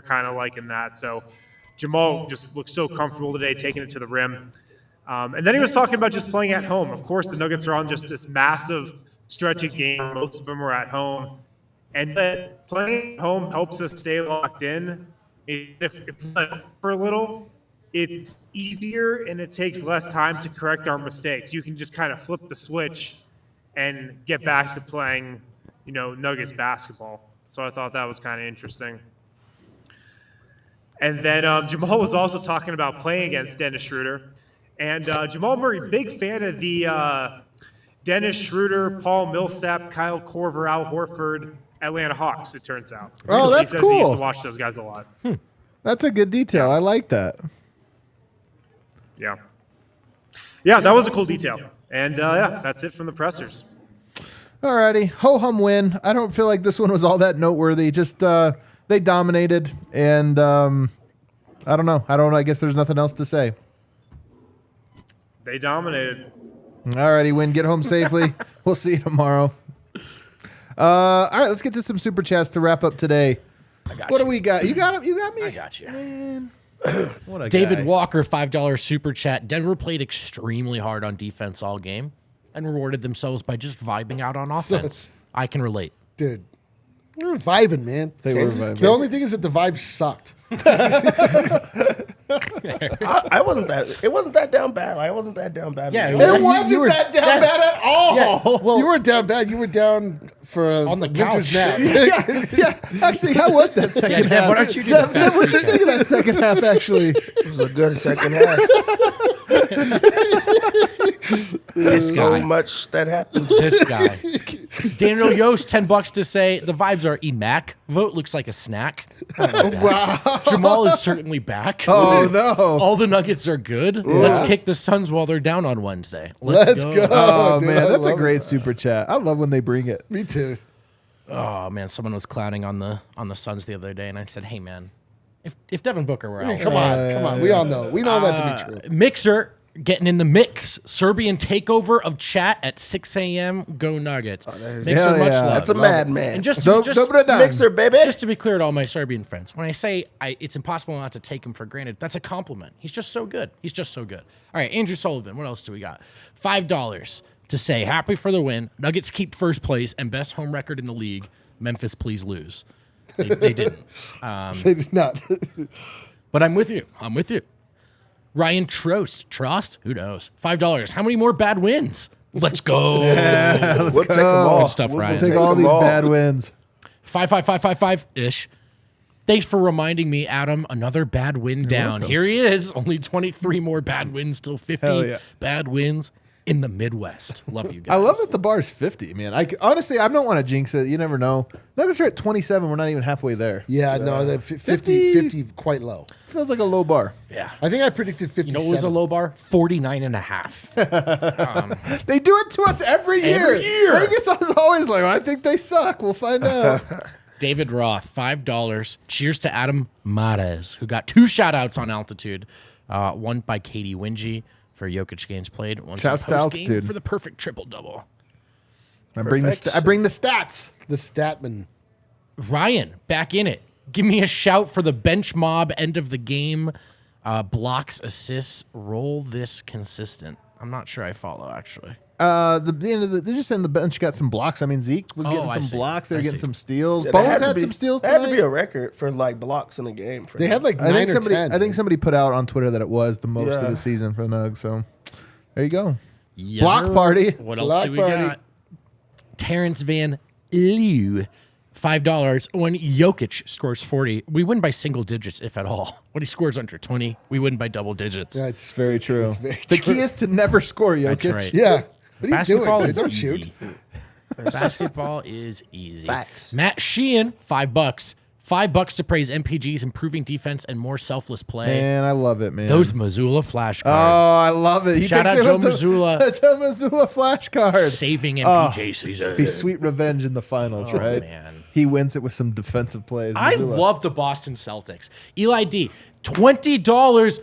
kind of liking that. So Jamal just looked so comfortable today taking it to the rim. And then he was talking about just playing at home. Of course, the Nuggets are on just this massive stretch of game. Most of them are at home. And that playing at home helps us stay locked in. If for a little, it's easier and it takes less time to correct our mistakes. You can just kind of flip the switch and get back to playing, Nuggets basketball. So I thought that was kind of interesting. And then Jamal was also talking about playing against Dennis Schroeder. And Jamal Murray, big fan of the Dennis Schroeder, Paul Millsap, Kyle Korver, Al Horford, Atlanta Hawks, it turns out. Oh, that's he says cool. He used to watch those guys a lot. That's a good detail. I like that. Yeah. Yeah, that was a cool detail. And that's it from the pressers. Alrighty, ho-hum win. I don't feel like this one was all that noteworthy. Just they dominated, and I don't know. I guess there's nothing else to say. They dominated. Alrighty, Win. Get home safely. We'll see you tomorrow. All right, let's get to some super chats to wrap up today. What do we got? You got him? You got me? I got you. Man. What a David guy. Walker, $5 super chat. Denver played extremely hard on defense all game and rewarded themselves by just vibing out on offense. I can relate. Dude, we were vibing, man. They were vibing. The only thing is that the vibe sucked. I wasn't that. It wasn't that down bad. I wasn't that down bad. Yeah, It You wasn't that down bad at all. Yeah, well, You weren't down bad. You were down for a On the winter's couch. nap. Yeah, actually, how was that second Deb, half? why don't you do the Deb, what you think of that second half, actually? It was a good second half. this So guy. much that happened. This guy. Daniel Yost, $10 to say the vibes are emac. Vogt looks like a snack. Wow. Jamal is certainly back. Oh, no. All the Nuggets are good. Let's kick the Suns while they're down on Wednesday. Let's go. Oh, dude, man, I that's a love great it. super chat. I love when they bring it. Me too. Oh man, someone was clowning on the Suns the other day, and I said, "Hey man, if Devin Booker were out, Come on. We all know. We know that to be true. Mixer getting in the mix. Serbian takeover of chat at 6 a.m. Go Nuggets. Mixer, Hell much yeah. love. That's a madman. And just Dobro dan. Mixer, baby. just to be clear to all my Serbian friends, when I say it's impossible not to take him for granted, that's a compliment. He's just so good. He's just so good. All right, Andrew Sullivan, what else do we got? $5 to say happy for the win. Nuggets keep first place and best home record in the league. Memphis, please lose. They didn't. They did not. But I'm with you. I'm with you. Ryan Trost? Who knows? $5. How many more bad wins? Let's go. We'll take them all. Good stuff, Ryan. Take all these bad wins. 55555-ish. Thanks for reminding me, Adam. Another bad win down. welcome. Here he is. Only 23 more bad wins, still 50 Hell yeah. bad wins in the Midwest. Love you guys. I love that the bar is 50, man. Honestly, I don't want to jinx it. You never know. Nuggets are at 27. We're not even halfway there. Yeah, no, the 50 quite low. Feels like a low bar. Yeah. I think I predicted You 57. know what was a low bar? 49.5. They do it to us every year. Every year. Vegas is always like, I think they suck. We'll find out. David Roth, $5. Cheers to Adam Mares, who got 2 shout-outs on Altitude. One by Katie Wingy for Jokic games played. One Shouts to post-game Altitude. for the perfect triple-double. I bring the stats. The Statman. Ryan, back in it. Give me a shout for the bench mob end of the game. Blocks, assists, roll this consistent. I'm not sure I follow, actually. The end of they're just saying the bench got some blocks. I mean, Zeke was Oh, getting I some see. blocks. They were I getting see. some steals. Yeah, Bones had some steals. That had to tonight. be a record for like blocks in a game. For They him. had like 9 I think or somebody. 10. I think somebody put out on Twitter that it was the most of Yeah. the season for the Nugs. So there you go. Yes, Block sir. party. What else Block do we party. got? Terrence Van Leeuw, $5. When Jokic scores 40, we win by single digits, if at all. When he scores under 20, we win by double digits. Yeah, It's very true. very The true. key is to never score, Jokic. That's right. Yeah. What are you Basketball doing? is Don't easy. shoot. Basketball is easy. Facts. Matt Sheehan, $5. $5 to praise MPG's improving defense and more selfless play. Man, I love it, man. Those Missoula flashcards. Oh, I love it. He Shout thinks out it Joe was the- Mazzulla. Joe Mazzulla flashcard. Saving MPJ season. Be sweet revenge in the finals, Oh, right? man. He wins it with some defensive plays. I love the Boston Celtics. Eli D, $20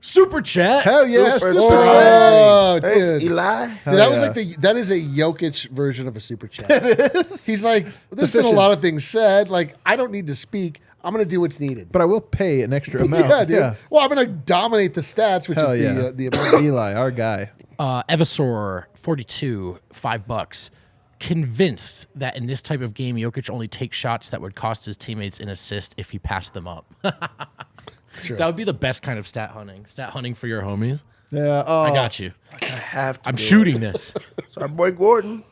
super chat. Hell yeah, Super super chat. chat. Oh, Thanks, dude. Eli. Dude, that was yeah. like that is a Jokic version of a super chat. He's like, there's been a efficient. lot of things said. Like, I don't need to speak. I'm going to do what's needed. But I will pay an extra amount. Yeah, dude. Well, I'm going to dominate the stats, which Hell is yeah. the amount. Eli, our guy. Evasaur 42, $5. Convinced that in this type of game, Jokic only takes shots that would cost his teammates an assist if he passed them up. True. That would be the best kind of stat hunting. Stat hunting for your homies. Yeah. Oh, I got you. I have to. I'm do shooting it. this. It's our boy Gordon.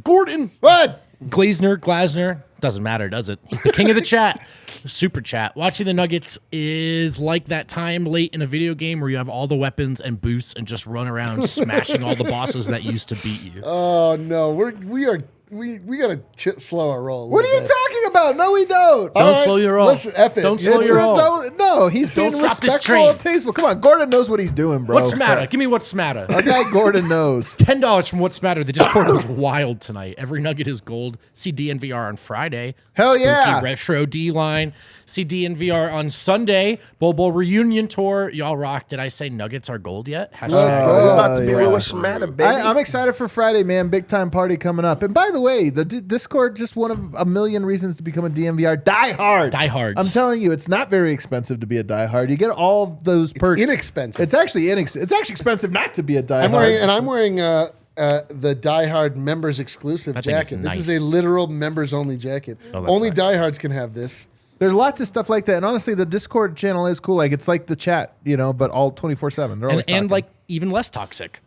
Gordon. What? Glasner. Doesn't matter, does it? He's the king of the chat. Super chat. Watching the Nuggets is like that time late in a video game where you have all the weapons and boosts and just run around smashing all the bosses that used to beat you. Oh, no. We got to slow our roll. What are you talking about? No, we don't. Don't slow your roll. Listen, F it. Don't It's slow It's your not- roll. no, he's being Don't stop this respectful train. and tasteful. Come on, Gordon knows what he's doing, bro. What's matter? Give me what's matter. Our guy Gordon knows. $10 from What's Matter. The Discord was wild tonight. Every nugget is gold. See DNVR on Friday. Hell Spooky yeah. Retro D-line. See DNVR on Sunday. Bowl reunion tour. Y'all rock. Did I say nuggets are gold yet? Let's We're go. about to be yeah. with what's matter, baby. I'm excited for Friday, man. Big time party coming up. And by the way, the Discord, just one of a million reasons to become a DNVR diehard. Diehards. I'm telling you, it's not very expensive to be a diehard. You get all of those perks. Inexpensive. It's actually it's actually expensive not to be a diehard. I'm wearing the Die Hard members exclusive That thing is jacket. This is nice. a literal members only jacket. Oh, that's Only nice. diehards can have this. There's lots of stuff like that. And honestly, the Discord channel is cool. Like it's like the chat, but all 24/7. They're always and talking. like even less toxic.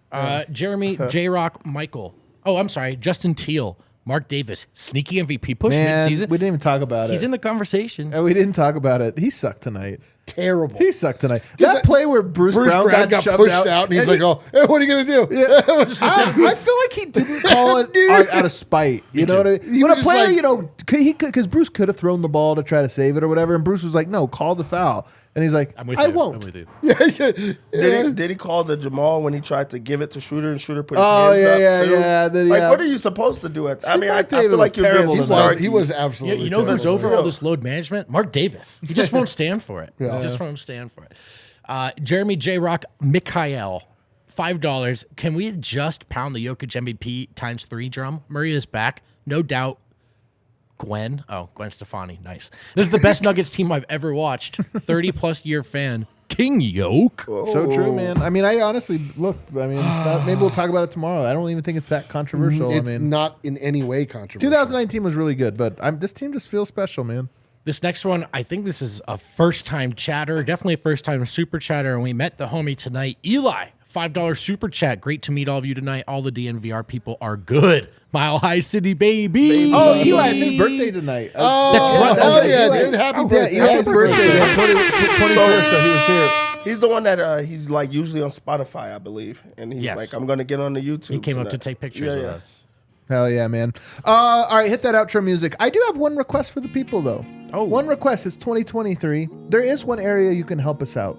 Jeremy, J-Rock, Michael. Oh, I'm sorry. Justin Teal, Mark Davis, sneaky MVP push man, mid-season. we didn't even talk about He's it. in the conversation. And we didn't talk about it. He sucked tonight. Terrible. He sucked tonight. That play where Bruce Brown got shoved pushed out, out, and he's like, "Oh, hey, what are you gonna do?" I feel like he didn't call it out of spite. You know what I mean? He When a was just player, like- because Bruce could have thrown the ball to try to save it or whatever, and Bruce was like, "No, call the foul." And he's like, I'm with "I you. won't." I'm with you. Did he call the Jamal when he tried to give it to Shooter and Shooter put his Oh, hands yeah, up yeah, too? yeah. Then, Like, yeah. what are you supposed to do at that? I mean, I Mark Davis feel like was you're being terrible tonight. He was snarky. absolutely. You know who's terrible. over all this load management? Mark Davis. He just won't stand for it. He just won't stand for it. Jeremy J. Rock, Mikhail, $5. Can we just pound the Jokic MVP ×3 drum? Murray is back. No doubt. Gwen Stefani. Nice. This is the best Nuggets team I've ever watched. 30-plus year fan. King Yoke. So true, man. I mean, I honestly look. I mean, maybe we'll talk about it tomorrow. I don't even think it's that controversial. It's I mean, not in any way controversial. 2019 was really good, but this team just feels special, man. This next one, I think this is a first-time chatter, definitely a first-time super chatter, and we met the homie tonight. Eli, $5 super chat. Great to meet all of you tonight. All the DNVR people are good. Mile High City, baby. Oh, Eli, it's his birthday tonight. That's right. Oh, Okay, yeah, Eli. dude. Happy Yeah, birthday. Eli's Happy birthday, birthday. man. 21st, so he was here. He's the one that he's like usually on Spotify, I believe, and he's Yes. like, "I'm gonna get on the YouTube." He came up to tonight." take pictures with us. Hell yeah, man. All right, hit that outro music. I do have one request for the people, though. Oh. One request. It's 2023. There is one area you can help us out,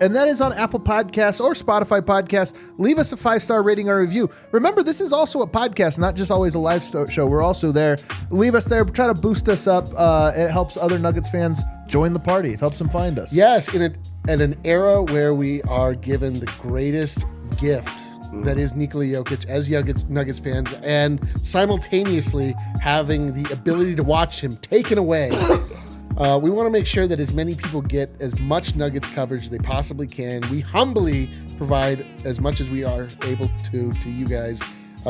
and that is on Apple Podcasts or Spotify Podcasts. Leave us a 5-star rating or review. Remember, this is also a podcast, not just always a live show. We're also there. Leave us there. Try to boost us up. It helps other Nuggets fans join the party. It helps them find us. Yes, in an era where we are given the greatest gift that is Nikola Jokic as Nuggets fans, and simultaneously having the ability to watch him taken away. We want to make sure that as many people get as much Nuggets coverage as they possibly can. We humbly provide as much as we are able to you guys,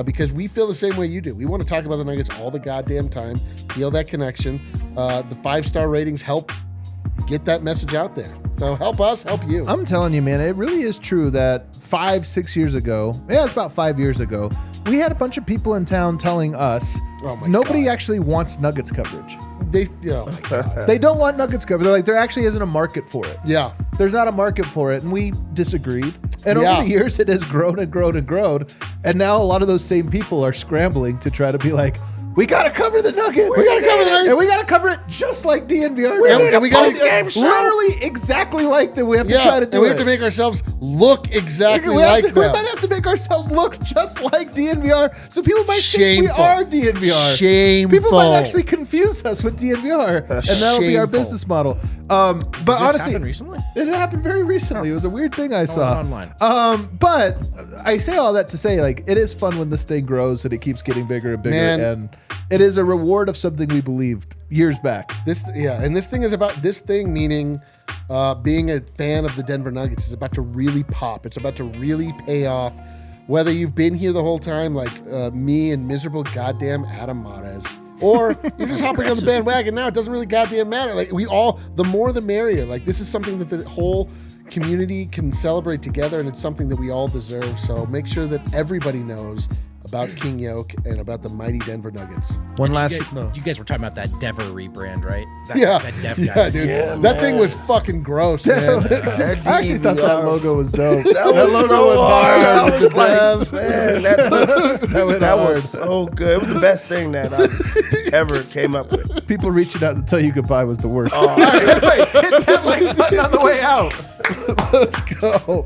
because we feel the same way you do. We want to talk about the Nuggets all the goddamn time, feel that connection. The 5-star ratings help get that message out there. So help us, help you. I'm telling you, man, it really is true that 5-6 years ago, it's about 5 years ago, we had a bunch of people in town telling us nobody actually wants Nuggets coverage. Oh my God. They don't want Nuggets coverage. They're like, there actually isn't a market for it. Yeah. There's not a market for it, and we disagreed. And Yeah. over the years, it has grown and grown and grown. And now a lot of those same people are scrambling to try to be like, We gotta cover the Nuggets. We gotta cover the Nuggets. and we gotta cover it just like DNVR. And we gotta literally exactly like them. We have to try to do and we it. have to make ourselves look exactly we like we them. might have to make ourselves look just like DNVR, so people might Shameful. think we are DNVR. Shameful. People might actually confuse us with DNVR, and that'll be our Shameful. business model. But honestly, happened recently? it happened very recently. It was a weird thing I saw online. But I say all that to say, like, it is fun when this thing grows and it keeps getting bigger and bigger, Man. and it is a reward of something we believed years back. And this thing is about this thing, meaning being a fan of the Denver Nuggets is about to really pop. It's about to really pay off. Whether you've been here the whole time, like me and miserable goddamn Adam Mares, or you're just hopping on the bandwagon now, it doesn't really goddamn matter. Like the more the merrier. Like this is something that the whole community can celebrate together, and it's something that we all deserve. So make sure that everybody knows about King Yoke and about the mighty Denver Nuggets. One last, You guys were talking about that Dever rebrand, right? That Dev yeah, guy. dude. Yeah, that man. thing was fucking gross, man. I actually thought that logo was dope. That was logo so was hard. hard. I was like, man, That that was so good. It was the best thing that I ever came up with. People reaching out to tell you goodbye was the worst. Oh. All right, wait, hit that like button on the way out. Let's go.